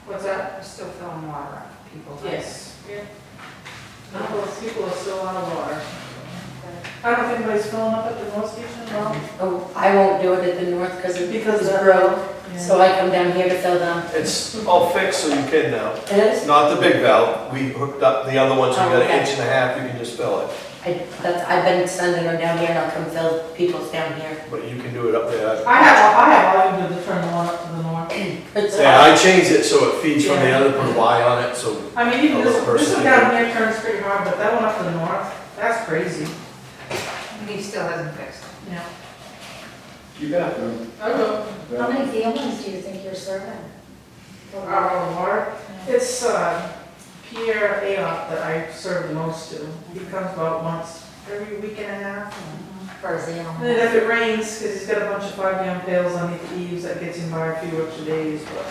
What's that? You're still filling water up for people. Yes. Yeah. People are still out of water. I don't think anybody's filling up at the North Station at all. Oh, I won't do it at the North because Because it's of- broke, Yeah. so I come down here to fill them. It's all fixed, so you can now. It is? Not the big valve, we hooked up the other ones, so you got Okay. an inch and a half, you can just fill it. I've been sending them down here and I'll come fill people's down here. But you can do it up there. I have volume to turn the one up to the north. It's, Yeah, I changed it so it feeds from the other, put a Y on it, so I mean, even A this little one person. down here turns pretty hard, but that one up to the north, that's crazy. And he still hasn't fixed it. Yeah. You got them. I will. How many families do you think you're serving? Water, it's Pierre Ayotte that I serve the most to. He comes about once every week and a half. For And then example. if it rains, because he's got a bunch of 5-gallon pails underneath the eaves, that gets him by a few extra days, but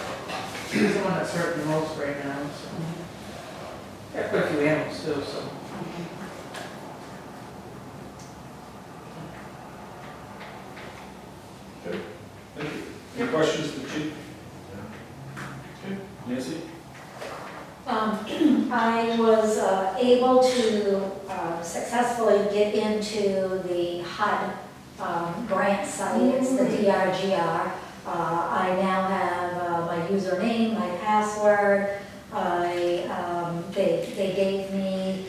he's the one that's hurting the most right now, so. Got quite a few animals too, so. Okay, thank you. Any questions for the chief? Okay, Nancy? I was able to successfully get into the HUD grant site, it's the DRGR. I now have my username, my password. They gave me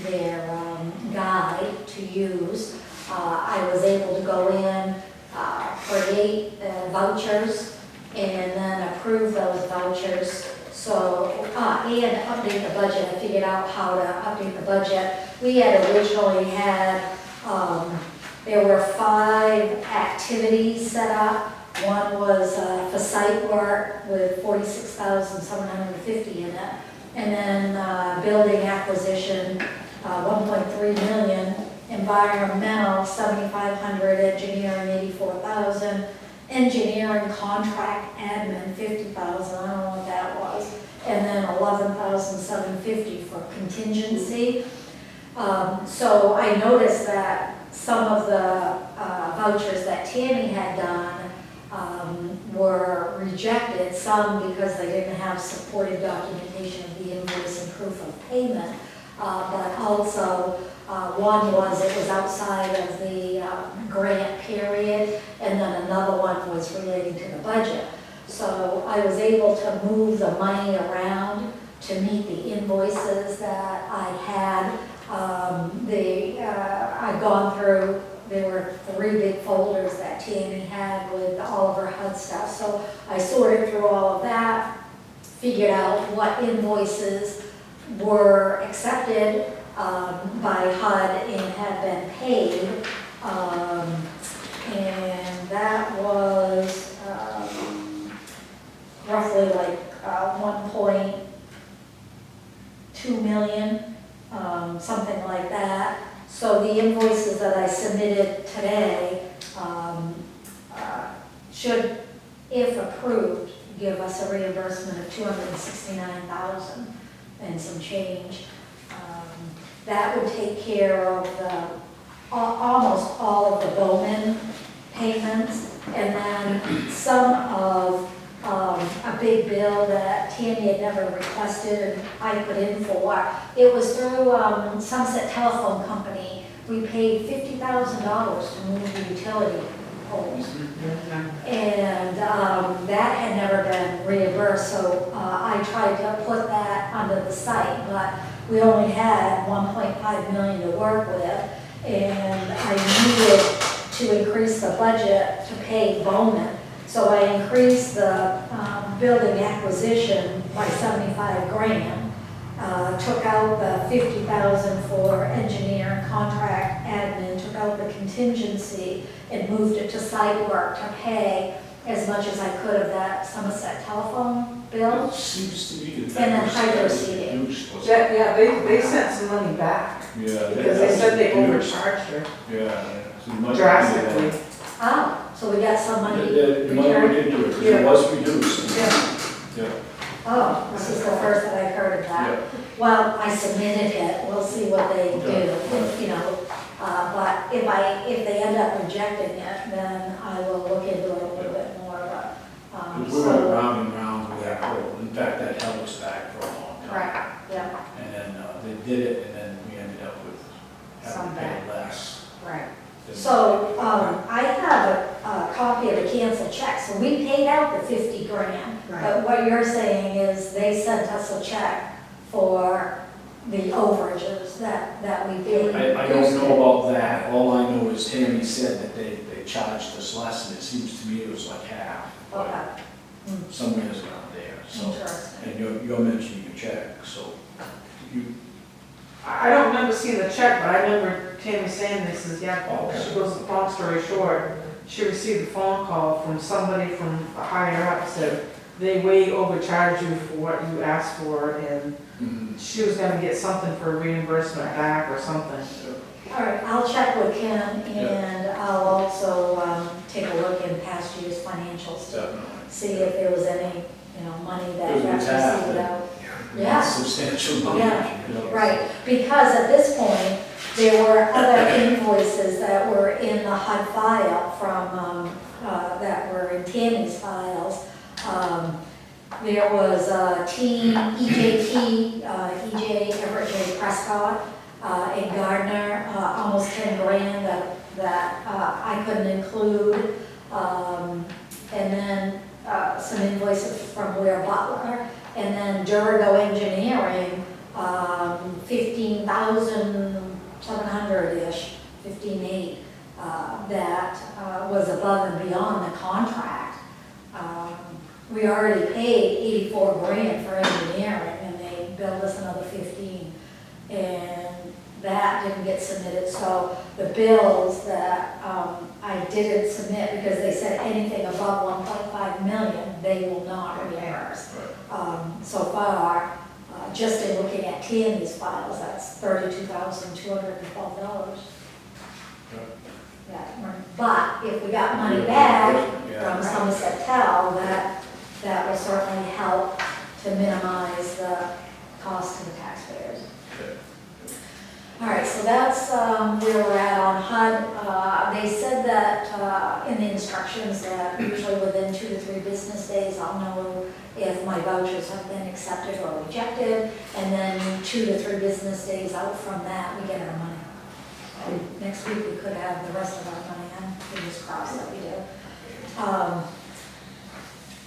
their guide to use. I was able to go in, create vouchers, and then approve those vouchers. So, and update the budget. I figured out how to update the budget. We had originally had, there were 5 activities set up. One was for site work with $46,750 in it. And then building acquisition, 1.3 million, environmental, 7,500, engineering, 84,000, engineering contract admin, 50,000, I don't know what that was, and then 11,750 for contingency. So I noticed that some of the vouchers that Tammy had done were rejected, some because they didn't have supported documentation of the invoice and proof of payment, but also one was it was outside of the grant period, and then another one was relating to the budget. So I was able to move the money around to meet the invoices that I had. I'd gone through, there were 3 big folders that Tammy had with all of her HUD stuff. So I sorted through all of that, figured out what invoices were accepted by HUD and had been paid. And that was roughly like 1.2 million, something like that. So the invoices that I submitted today should, if approved, give us a reimbursement of $269,000 and some change. That would take care of almost all of the Bowman payments, and then some of a big bill that Tammy had never requested and I put in for. It was through Sunset Telephone Company. We paid $50,000 to move the utility poles. And that had never been reimbursed, so I tried to put that under the site, but we only had 1.5 million to work with, and I needed to increase the budget to pay Bowman. So I increased the building acquisition by 75 grand, took out the 50,000 for engineer and contract admin, took out the contingency, and moved it to site work to pay as much as I could of that Somerset telephone bill. It seems to me that And then was hydro seeding. reduced, wasn't it? Yeah, they sent some money back, Yeah. because they said they reduced. overcharged her Yeah. So you might- drastically. Oh, so we got some money You might look returned? into it, because Yeah. it was reduced. Yeah. Yeah. Oh, this is the first that I've heard of that. Yeah. Well, I submitted it, we'll see what they Okay, do, right. you know. But if they end up rejecting it, then I will look into it a little bit more, but, Because we went so, round and round with that whole, in fact, that held us back for a long time. right, yeah, And then they did it, and then we ended up with having Some to pay less. right. than- So, I have a copy of the canceled check, so we paid out the 50 grand. But what you're saying is they sent us a check for the overages that we paid. I don't know about that, all I know is Tammy said that they charged us less, and it seems to me it was like half. but Okay, Somewhere's around there, so. interesting. And you're mentioning a check, so you, I don't remember seeing the check, but I remember Tammy saying this is, yeah, Okay. she goes, long story short, she received a phone call from somebody from a higher up, said they way overcharged you for what you asked for, and Mhm. she was gonna get something for reimbursement back or something. All right, I'll check with Kim, and I'll also take a look in past year's financials to Definitely. see if there was any, money that Because got it's half, received yeah. out. Yeah. Substantial money. Yeah, you know. right, because at this point, there were other invoices that were in the HUD file from, that were in Tammy's files. There was Team EJT, EJ Everett J. Prescott, and Gardner, almost 10 grand that I couldn't include. And then some invoices from Ware Butler, and then Durago Engineering, 15,700-ish, 15,800, that was above and beyond the contract. We already paid 84 grand for engineering, and they billed us another 15, and that didn't get submitted. So the bills that I didn't submit, because they said anything above 1.5 million, they will not reimburse. So far, just in looking at Tammy's files, that's $32,212. Yeah, but if we got money back from Somerset Tel, that will certainly help to minimize the cost to the taxpayers. All right, so that's where we're at on HUD. They said that in the instructions that usually within 2 to 3 business days, I'll know if my vouchers have been accepted or rejected, and then 2 to 3 business days out from that, we get our money. Next week, we could have the rest of our money in, fingers crossed that we do.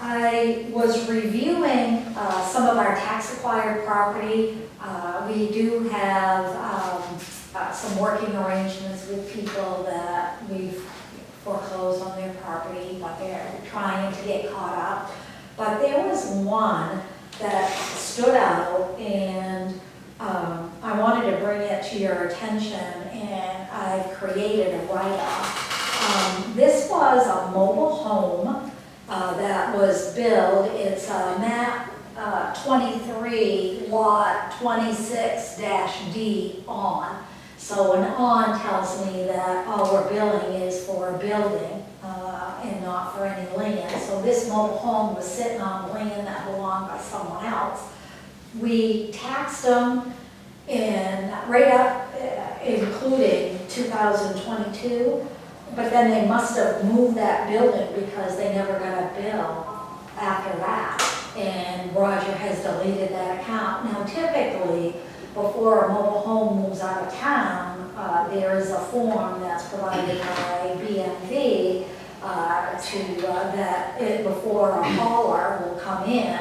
I was reviewing some of our tax-acquired property. We do have some working arrangements with people that we've foreclosed on their property, but they're trying to get caught up. But there was one that stood out, and I wanted to bring it to your attention, and I've created a write-off. This was a mobile home that was built. It's map 23, lot 26-D on. So an on tells me that all we're billing is for a building and not for any land. So this mobile home was sitting on land that belonged by someone else. We taxed them and right up, including 2022, but then they must have moved that building because they never got a bill after that. And Roger has deleted that account. Now typically, before a mobile home moves out of town, there is a form that's provided by BMV before a hauler will come in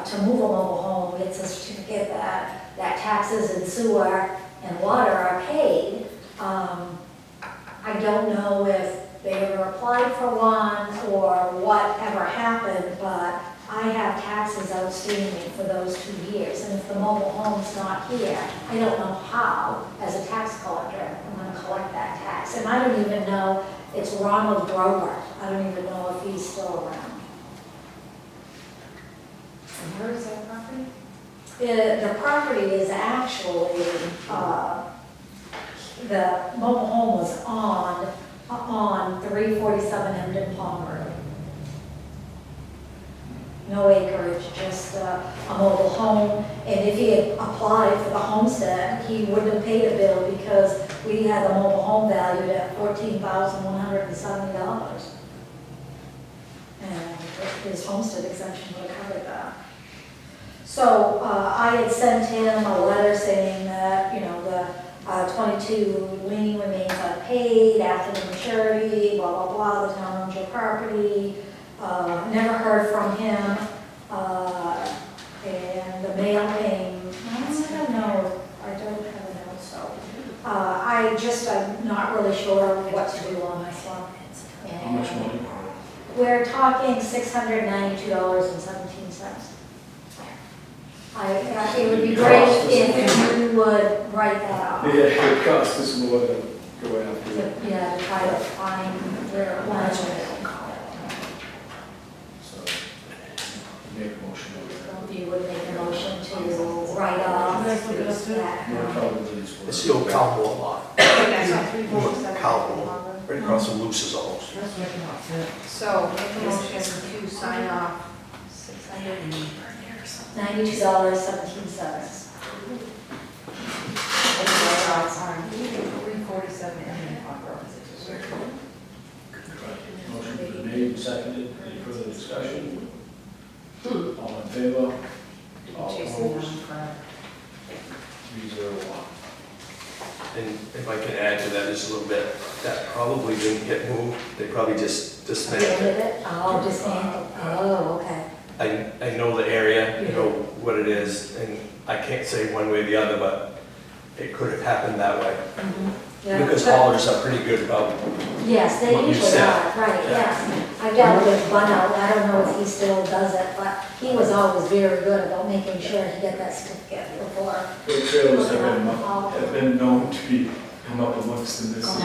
to move a mobile home. It's a certificate that taxes and sewer and water are paid. I don't know if they ever applied for one or whatever happened, but I have taxes outstanding for those 2 years. And if the mobile home's not here, I don't know how, as a tax collector, I'm going to collect that tax. And I don't even know, it's Ronald Grover. I don't even know if he's still around. And where is that property? The property is actually, the mobile home was on 347 Emden Palm Road. No acreage, just a mobile home. And if he had applied for the homestead, he wouldn't have paid a bill because we had the mobile home valued at $14,170. And his homestead exemption would have covered that. So I had sent him a letter saying that, the 22 lien remains unpaid after the maturity, blah, blah, blah, the town owns your property. Never heard from him. And the mail came, I don't know, I don't have a note, so. I'm not really sure what to do on this one. How much money? We're talking $692.17. It would be great if you would write that up. Yeah, it costs us more than going after it. To try to find We're watching. So, make a motion over You would make a motion to write off That's what it is, too. that. there. Probably is. It's the old Calmore lot, Okay, so 347. Calmore, right across from Luce's almost. That's making a sense. So make a motion to sign off $600. $92.17. 347 Indian Park Road. Motion been made and seconded. Any further discussion? All in favor? All Chasing them opposed? for. 301. And if I can add to that just a little bit, that probably didn't get moved, they probably just dismantled it. It? Oh, dismantled. Oh, okay. I know the area, you know what it is, and I can't say one way or the other, but it could have happened that way. Yeah. Because haulers are pretty good about, Yes, they what you usually said. are, right, yes. I dealt with Bunno, I don't know if he still does it, but he was always very good about making sure he get that certificate before. The trailers have been known to be, come up amongst the missing.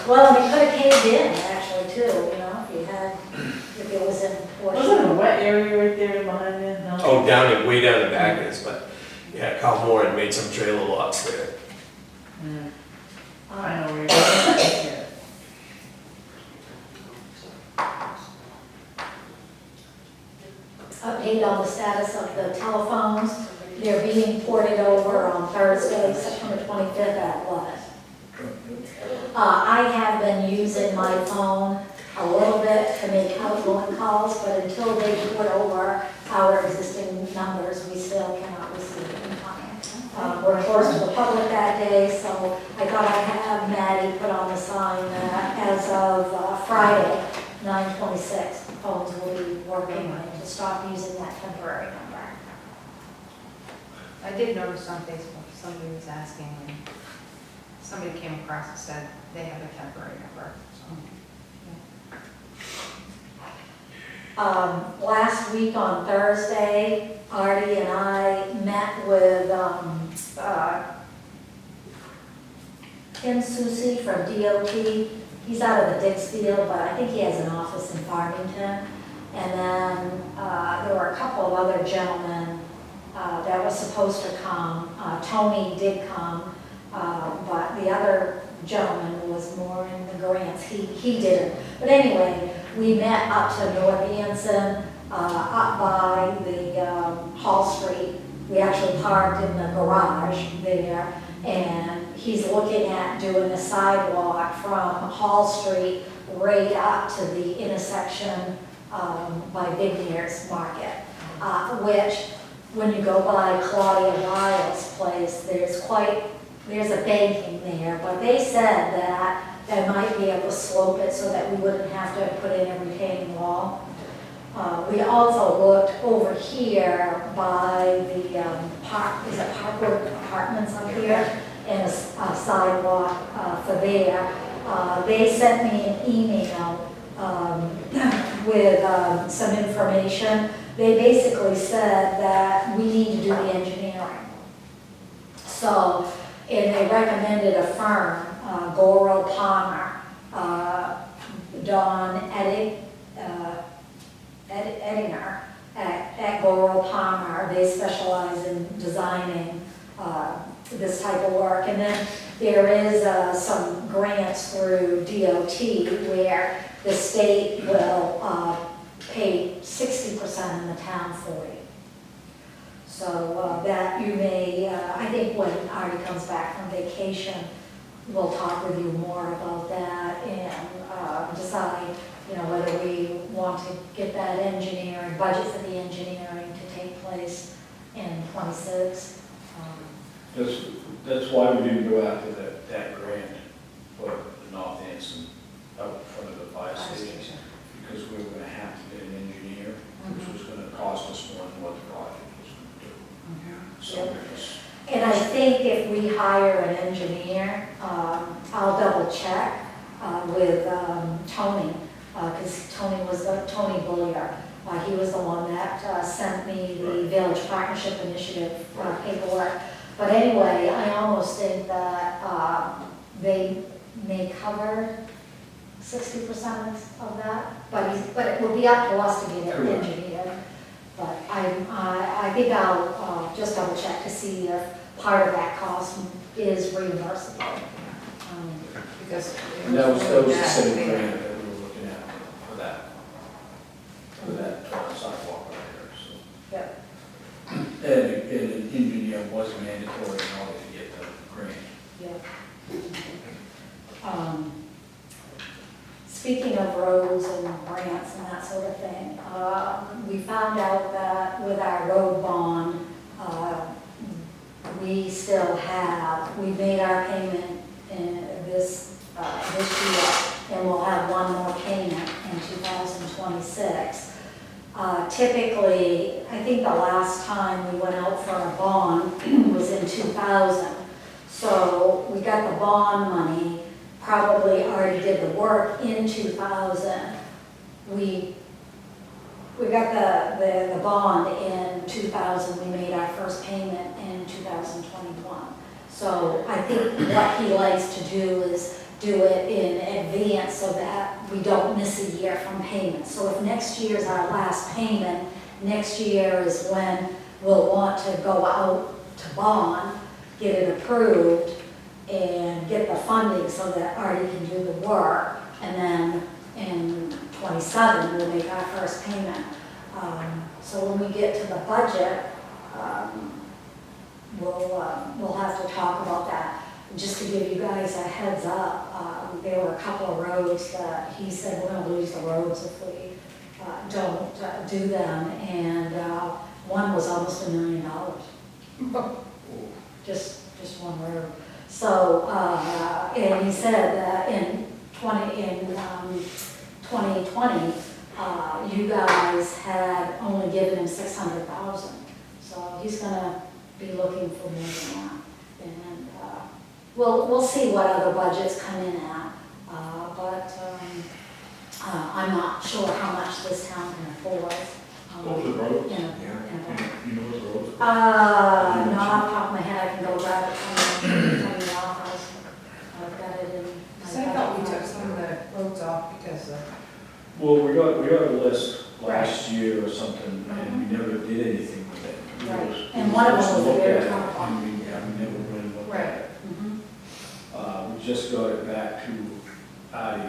Well, and it could have caved in, actually, too, you know, if it was in Wasn't it a portion. wet area right there behind there? No? oh, way down the back is, but yeah, Calmore had made some trailer lots there. Yeah. I know where you're going. Update on the status of the telephones. They're being ported over on Thursday, September 25th at 11. I have been using my phone a little bit to make outgoing calls, but until they put over our existing numbers, we still cannot receive incoming. We're closed to the public that day, so I thought I'd have Maddie put on the sign that as of Friday, 9/26, phones will be working and to stop using that temporary number. I did notice on Facebook, somebody was asking, and somebody came across and said they have a temporary number, so. Last week on Thursday, Artie and I met with Tim Susi from DOT. He's out of the Dixfield, but I think he has an office in Farmington. And then there were a couple of other gentlemen that were supposed to come. Tony did come, but the other gentleman was more in the grants. He didn't. But anyway, we met up to North Anson, up by the Hall Street. We actually parked in the garage there, and he's looking at doing a sidewalk from Hall Street right up to the intersection by Big Deer's Market, which, when you go by Claudia Lyle's place, there's a banking there, but they said that they might be able to slope it so that we wouldn't have to put in a retaining wall. We also looked over here by the Parkwood Apartments up here, and a sidewalk for there. They sent me an email with some information. They basically said that we need to do the engineering. So, and they recommended a firm, Goro Palmer, Don Edinger at Goro Palmer. They specialize in designing this type of work. And then there is some grants through DOT where the state will pay 60% and the town 40%. So that you may, I think when Artie comes back from vacation, we'll talk with you more about that and decide, whether we want to get that engineering, budget for the engineering to take place in '26. That's why we didn't go after that grant for the North Anson out in front of the fire station, because we were gonna have to get an engineer, which was gonna cost us more than what the project was gonna do. So it was, And I think if we hire an engineer, I'll double check with Tony, because Tony Bullier. He was the one that sent me the Village Partnership Initiative paperwork. But anyway, I almost think that they may cover 60% of that, but it will be up to us to get it Correct. engineered. But I think I'll just double check to see if part of that cost is reimbursable. Because. And that was the Yeah, same they- grant that we were looking at for that sidewalk right there, so. Yep. And an engineer was mandatory in order to get the grant. Speaking of roads and grants and that sort of thing, we found out that with our road bond, we made our payment in this year, and we'll have one more payment in 2026. Typically, I think the last time we went out for a bond was in 2000. So we got the bond money, probably already did the work in 2000. We got the bond in 2000, we made our first payment in 2021. So I think what he likes to do is do it in advance so that we don't miss a year from payment. So if next year is our last payment, next year is when we'll want to go out to bond, get it approved, and get the funding so that Artie can do the work. And then in 27, we'll make our first payment. So when we get to the budget, we'll have to talk about that. Just to give you guys a heads up, there were a couple of roads that he said we're going to lose the roads if we don't do them, and one was almost $1 million. Just one road. So, and he said that in 2020, you guys had only given him 600,000. So he's gonna be looking for more than that. And we'll see what other budgets come in at. But I'm not sure how much this town can afford. What was the road? Yeah. You know what the road? Not off the top of my head, I can go grab it from the office. I've got it in. Because I thought we took some of the roads off because of. Well, we got a list last year or something, and we never did anything with it. We Right. just- And one of them just was a looked very at it, tough one. and we never really looked at it. Mhm. We just got it back to Artie a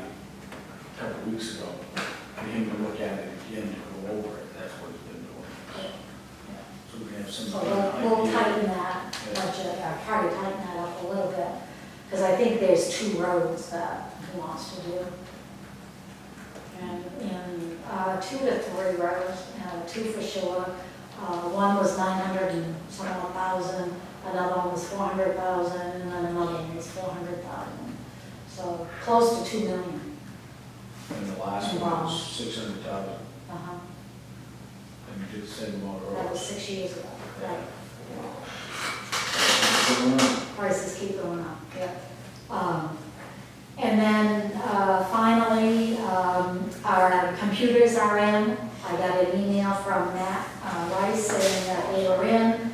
couple of weeks ago, and him to look at it again to go over it, that's what he's been doing. So we have some. So we'll idea. tighten that budget, or try to tighten that up a little bit, because I think there's 2 roads that he wants to do. And 2 to 3 roads, 2 for sure. One was 900 and some odd thousand, another one was 400,000, and then another one was 400,000. So close to 2 million. And the last one was 600,000, Uh-huh. and we did the same amount of That was roads. 6 years ago, right? Yeah. Prices keep going up, yeah. And then finally, our computers are in. I got an email from Matt Rice saying that they were in.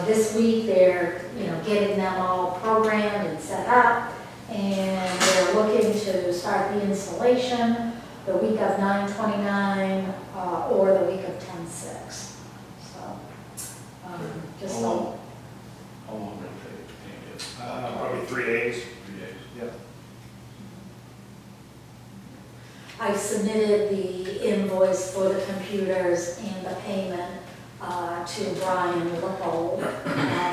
This week, they're, getting them all programmed and set up, and they're looking to start the installation the week of 9/29 or the week of 10/6. So, just How so. long? How long will it take? Probably 3 days. 3 days. Yep. I've submitted the invoice for the computers and the payment to Brian Whipple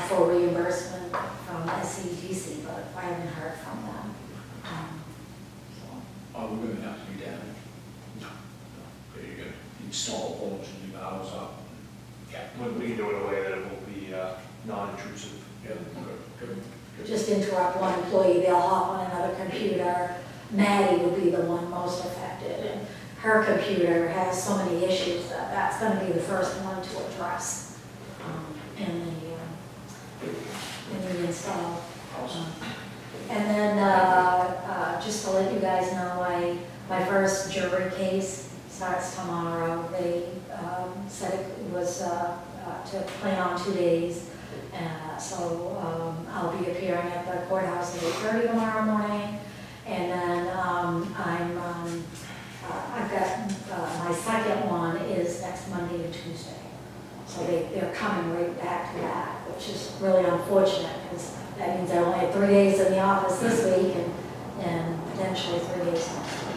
for reimbursement from SEDC, but I haven't heard from them. So, Are we gonna have to be damaged? No. Okay, you're gonna install poles and leave the house up? Yeah. We can do it in a way that it will be non-intrusive. Yeah, good. just interrupt one employee, they'll hop on another computer. Maddie would be the one most affected, and her computer has so many issues that that's gonna be the first one to address in the install. And then, just to let you guys know, my first jury case starts tomorrow. They said it was to plan on 2 days. So I'll be appearing at the courthouse at 8:30 tomorrow morning. And then, I've got, my second one is next Monday and Tuesday. So they're coming right back to that, which is really unfortunate, because that means I only have 3 days in the office this week and potentially 3 days next week.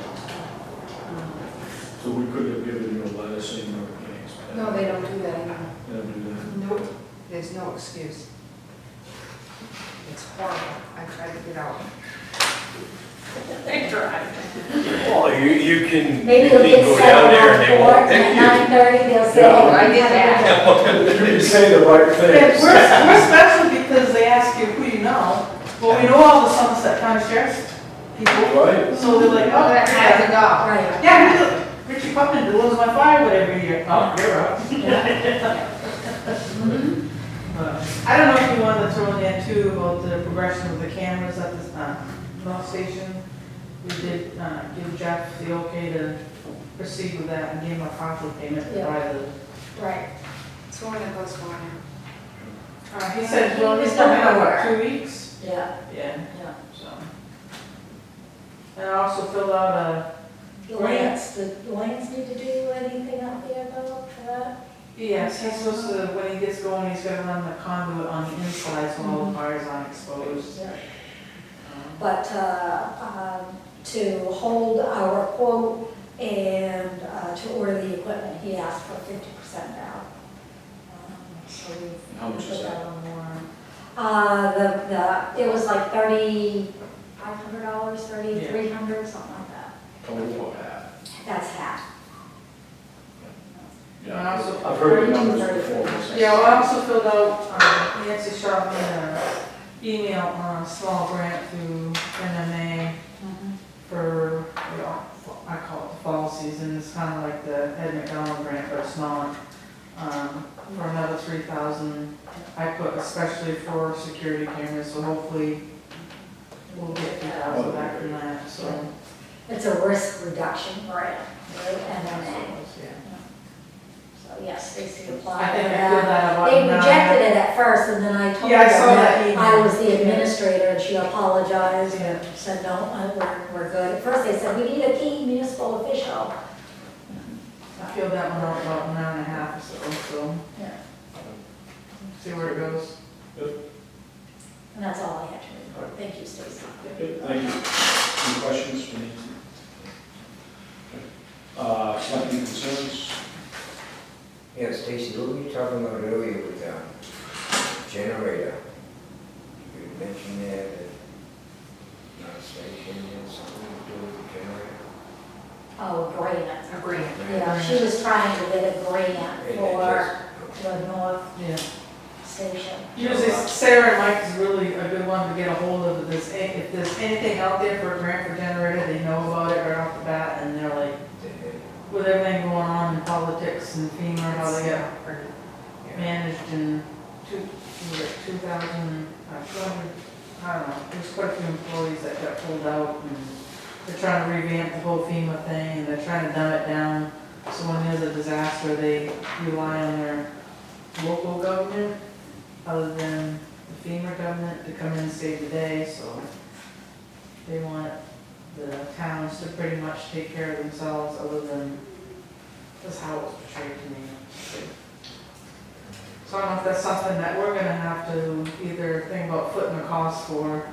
So we could have given you a letter saying no thanks. No, they don't do that anymore. They don't do that. Nope, there's no excuse. It's horrible. I tried to get out. I tried. Well, you can, Maybe you they'll can get go set down there and on they court, won't and take at 9:30, they'll say, Yeah, oh, I did that. You say the right Yeah, things. we're special because they ask you who you know. Well, we know all the Somerset County Sheriff's people, Right? so they're like, oh, That has a dog. Right. yeah, Richie Putnam delivers my firewood every year. Oh, you're up. I don't know if you wanted to throw in there too about the progression of the cameras at this North Station. We did give Jeff the okay to proceed with that and give him a partial payment to Yeah. buy the. Right. So when it goes going in. He said, well, He he's was coming gonna in, work. what, 2 weeks? Yeah, Yeah, yeah. so. And I also filled out a, The Lance need to do anything out there though for that? yes, he's supposed to, when he gets going, he's gonna run the conduit on the inside so all the wires aren't exposed. Yeah. Um, But to hold our quote and to order the equipment, he asked for 50% down. So we How much is put that? that on warrant. It was like $3,500, $3,300, something like that. Total or half? That's half. And I also, I've heard the numbers before. yeah, well, I also filled out, Nancy shot me an email on a small grant through MMA for, I call it the fall season, it's kind of like the Ed McDonald grant, but it's not. For another 3,000, I put especially for security cameras, so hopefully we'll get 3,000 back from that, so. It's a risk reduction grant, right, MMA. So yes, Stacy applied I for think I that. filled that out. They rejected it at first, and then I told Yeah, I her saw that email. I was the administrator, and she apologized Yeah. and said, no, we're good. At first, they said, we need a key municipal official. I filled that one out about an hour and a half or so. Yeah. See where it goes. And that's all I had to report. Thank you, Stacy. Okay, thank you. Any questions for Nancy? Selectmen concerns? Yeah, Stacy, what were you talking about earlier with generator? You mentioned there that not station had something to do with the generator. Oh, grant. A grant. Yeah, she was trying to get a grant And it for just- the North Yeah. Station. Usually Sarah and Mike is really a good one to get a hold of. If there's anything out there for a grant for generator, they know about it right off the bat, and they're like, with everything going on in politics and FEMA, how they got managed in 2,000, 200, I don't know, there's quite a few employees that got pulled out, and they're trying to revamp the whole FEMA thing, and they're trying to dumb it down, so when there's a disaster, they rely on their local government, other than the FEMA government, to come in and save the day, so they want the towns to pretty much take care of themselves, other than, that's how it's portrayed to me. So I don't know if that's something that we're gonna have to either think about footing the cost for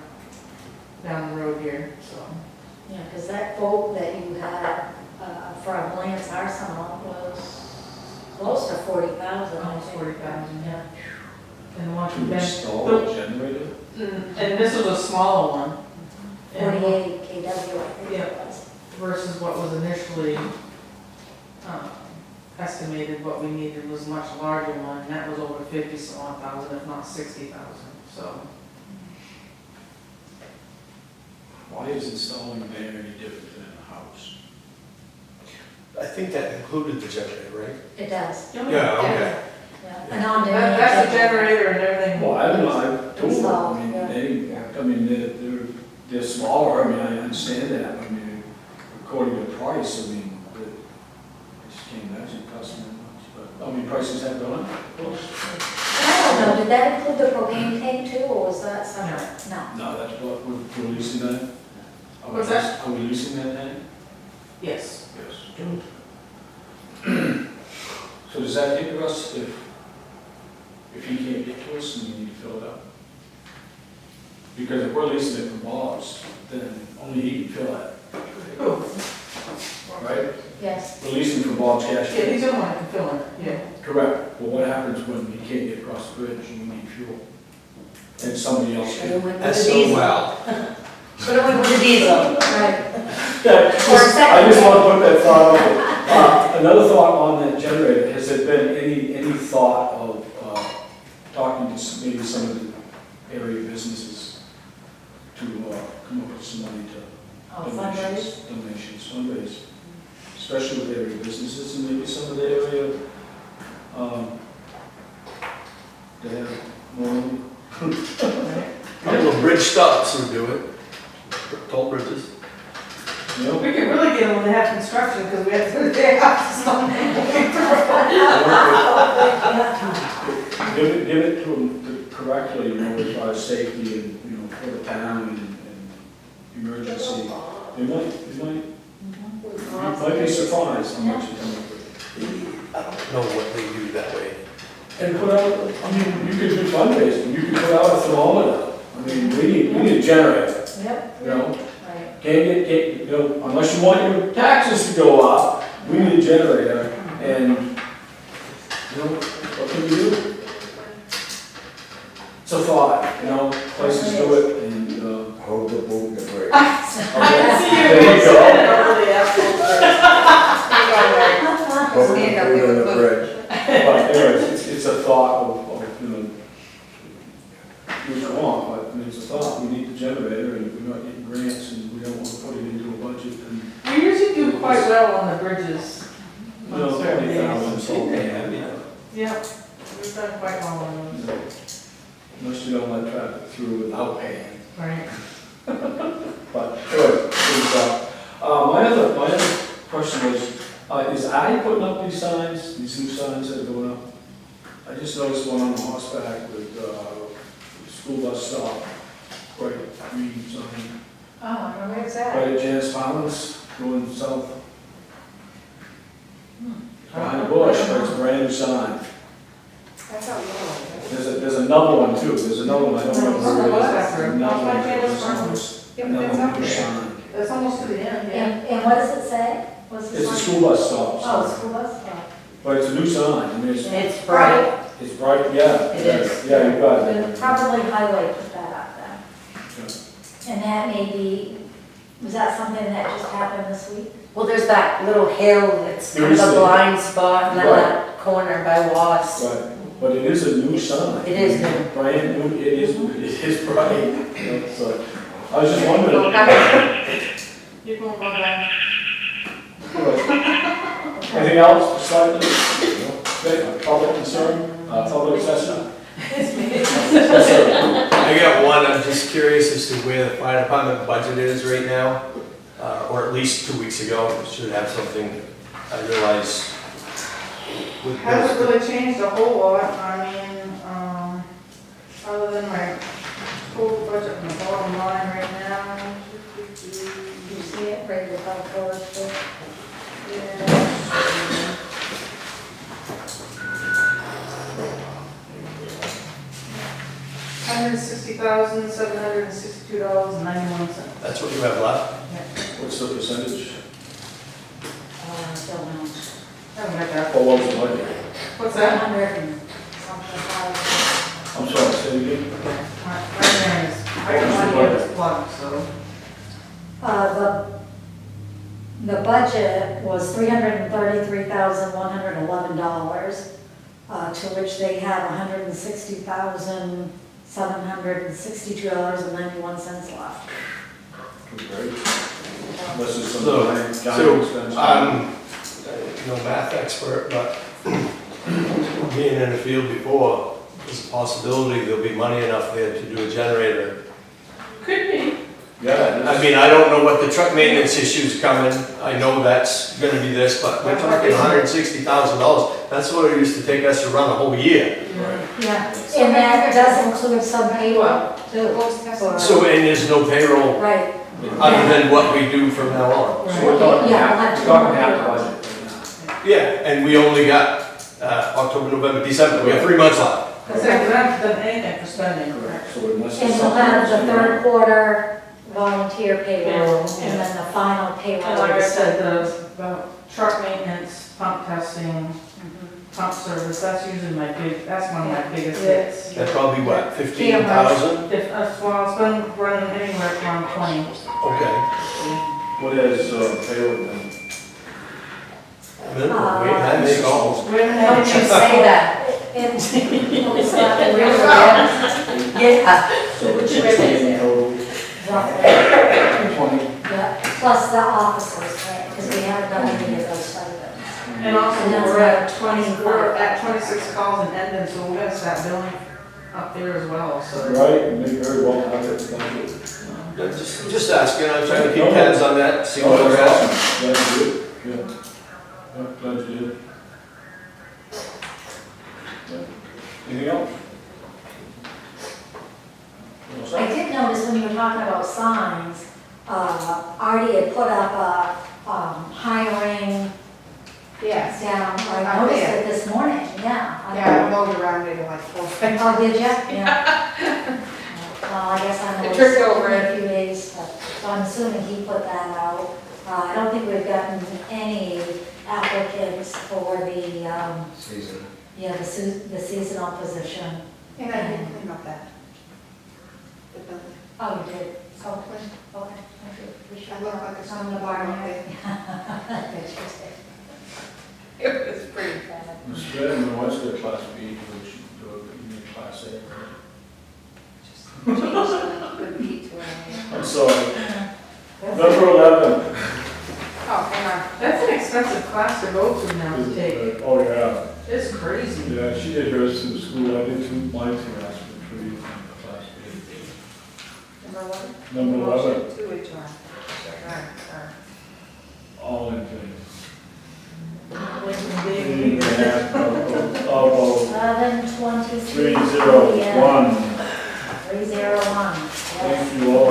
down the road here, so. Yeah, because that quote that you had from Lance Arsenal was close to 40,000. I Almost think. 40,000, yeah. And the one To from Ben, install a generator? and this was a smaller one. And 48 KW, I think Yeah. it was. versus what was initially estimated, what we needed was a much larger one, and that was over 50-some thousand, if not 60,000, so. Why is installing there any different than in a house? I think that included the generator, right? It does. Yeah, okay. Yeah. And on demand. That's the generator and everything. Well, I don't know, I told them, I mean, Yeah. they're smaller, I mean, I understand that, I mean, according to price, I mean, I just can't imagine it costing that much, but, I mean, prices have gone up, of course. I don't know, did that include the propane tank too, or was that separate? No. No, that's what we're releasing that. What's that? Are we leasing that tank? Yes. Yes. So does that hinder us if he can't get to us and we need to fill it up? Because if we're leasing it from Bob's, then only he can fill it, Who? right? Yes. We're leasing from Bob's cash. Yeah, he's the one that can fill it, yeah. Correct. Well, what happens when he can't get across the bridge and we need fuel? And somebody else Should have can? went with That's the so diesel. well. Should have went with the diesel. Right. Yeah, Or a second. I just want to put that thought out there. Another thought on that generator, has there been any thought of talking to maybe some of the area businesses to come up with some money to Oh, fundraise? fundraise, especially with area businesses and maybe some of the area, they have more money. Little bridge stops would do it, toll bridges. You know? We could really get them when they have construction, because we have to put their houses on there. Give it to them correctly, you know, as far as safety and, you know, for the town and emergency. You might be surprised how much you come up with. I don't know what they do that way. And put out, I mean, you could do fundraising, you could put out a thermometer. I mean, we need a generator, Yep. you know? Right. Can't, you know, unless you want your taxes to go up, we need a generator, and, you know, what can we do? It's a thought, you know, places do it, and, Hold the boat in the bridge. I can see you There you go. sitting over the asphalt. Hold the boat in the bridge. but anyways, it's a thought of, you know, which one, but I mean, it's a thought, we need the generator, and we're not getting grants, and we don't want to put it into a budget, and, We usually do quite well on the bridges. you know, 20,000, so, Yep, we've done quite well on those. unless you don't let traffic through without paying. Right. But anyway, my other question was, is I putting up these signs, these new signs that are going up? I just noticed one on the horseback with school bus stop, right, green sign, Oh, where's that? right at Janice Farms, going south. Behind the bush, but it's a brand new sign. That's out yellow. There's another one too, there's another one, I don't know where it is. After, Another off by one, Janice there's Farms. Yep, another that's one, out new there. sign. That's almost to the end, yeah. And what does it say? What's the It's a sign? school bus stop, Oh, sign. school bus stop. But it's a new sign, I mean, It's bright. it's bright, yeah. It is. Yeah, you got Then it. probably highway put that up then. Yeah. And that may be, was that something that just happened this week? Well, there's that little hill that's kind of a blind spot, and then that corner by Watts. Right, but it is a new sign. It is new. Brand new, it is bright, you know, so, I was just wondering. You can go back. Anything else, slightly? Okay, public concern, public session? Yes, sir. I got one, I'm just curious as to where the fire department budget is right now, or at least 2 weeks ago, should have something, I realize. with Hasn't this- really changed a whole lot, I mean, other than my total budget and the bottom line right now. You see it, right above forest there? $160,762.91. That's what you have left? What's the percentage? Don't know. Haven't got that. Or what was the budget? What's that? 100 and something thousand. I'm sorry, say it again? Right there is, I got one here that's plugged, so. The budget was $333,111, to which they have $160,762.91 left. Great. Unless it's some So, giant expense. No math expert, but being in the field before, there's a possibility there'll be money enough there to do a generator. Could be. Yeah. I mean, I don't know what the truck maintenance issue's coming, I know that's gonna be this, but we're talking $160,000. That's what it used to take us to run a whole year. Yeah, and that does include some payroll too. Post testing. for- So, and there's no payroll, Right, other than what we do from now on. So we're talking Yeah, we'll have half, two we're talking more half the payrolls. budget. Yeah, and we only got October, November, December, we have 3 months left. Because they haven't done anything for spending. Correct, so unless And there's we'll something. have the else in third there- quarter volunteer payroll, Yeah. and then the final payroll. And like I is- said, the truck maintenance, pump testing, pump service, that's usually that's one of my biggest hits. That's probably what, 15,000? Well, it's been running anywhere from 20. Okay. What is payroll then? Minimum wage, I make all. Wait a Don't minute. you say that. It's not the real Yeah. So it's 16 total, roughly, 20. yeah, plus the officers, right, because we haven't done any of those stipends. And also, And that's we're at about 20, we're at 26 calls and ending, so we're gonna start billing up there as well, so. Right, and they very well have it. Yeah, just asking, I'm trying to keep tabs on that, see what we're at. Glad you did, yeah. Yeah, glad you did. Yeah. Anything else? You all set? I did notice when you were talking about signs, Artie had put up a, hiring Yes. down, I Oh, noticed yeah. it this morning, yeah. Yeah, I mowed around it in like 4 minutes. Oh, did you? Yeah. Well, I guess I'm. It took over a few days, but, so I'm assuming he put that out. I don't think we've gotten any applicants for the, Season. yeah, the seasonal position. And I didn't clean up that. The building. Oh, you did? Oh, okay. Thank you. We should I look like a on son the of a barn. barn. Interesting. It was pretty bad. It's good, and my wife's got class B, which you need class A. Just change the beat to a. I'm sorry. Number 11. Oh, hang on. That's an expensive class to go through now to take. Oh, yeah. It's crazy. Yeah, she did hers through school, I did mine through Aspen Tree, class B. Number what? Number 11, To HR. Alright, all in favor. Lincoln Day. 11:23. 301. 301. Thank you all.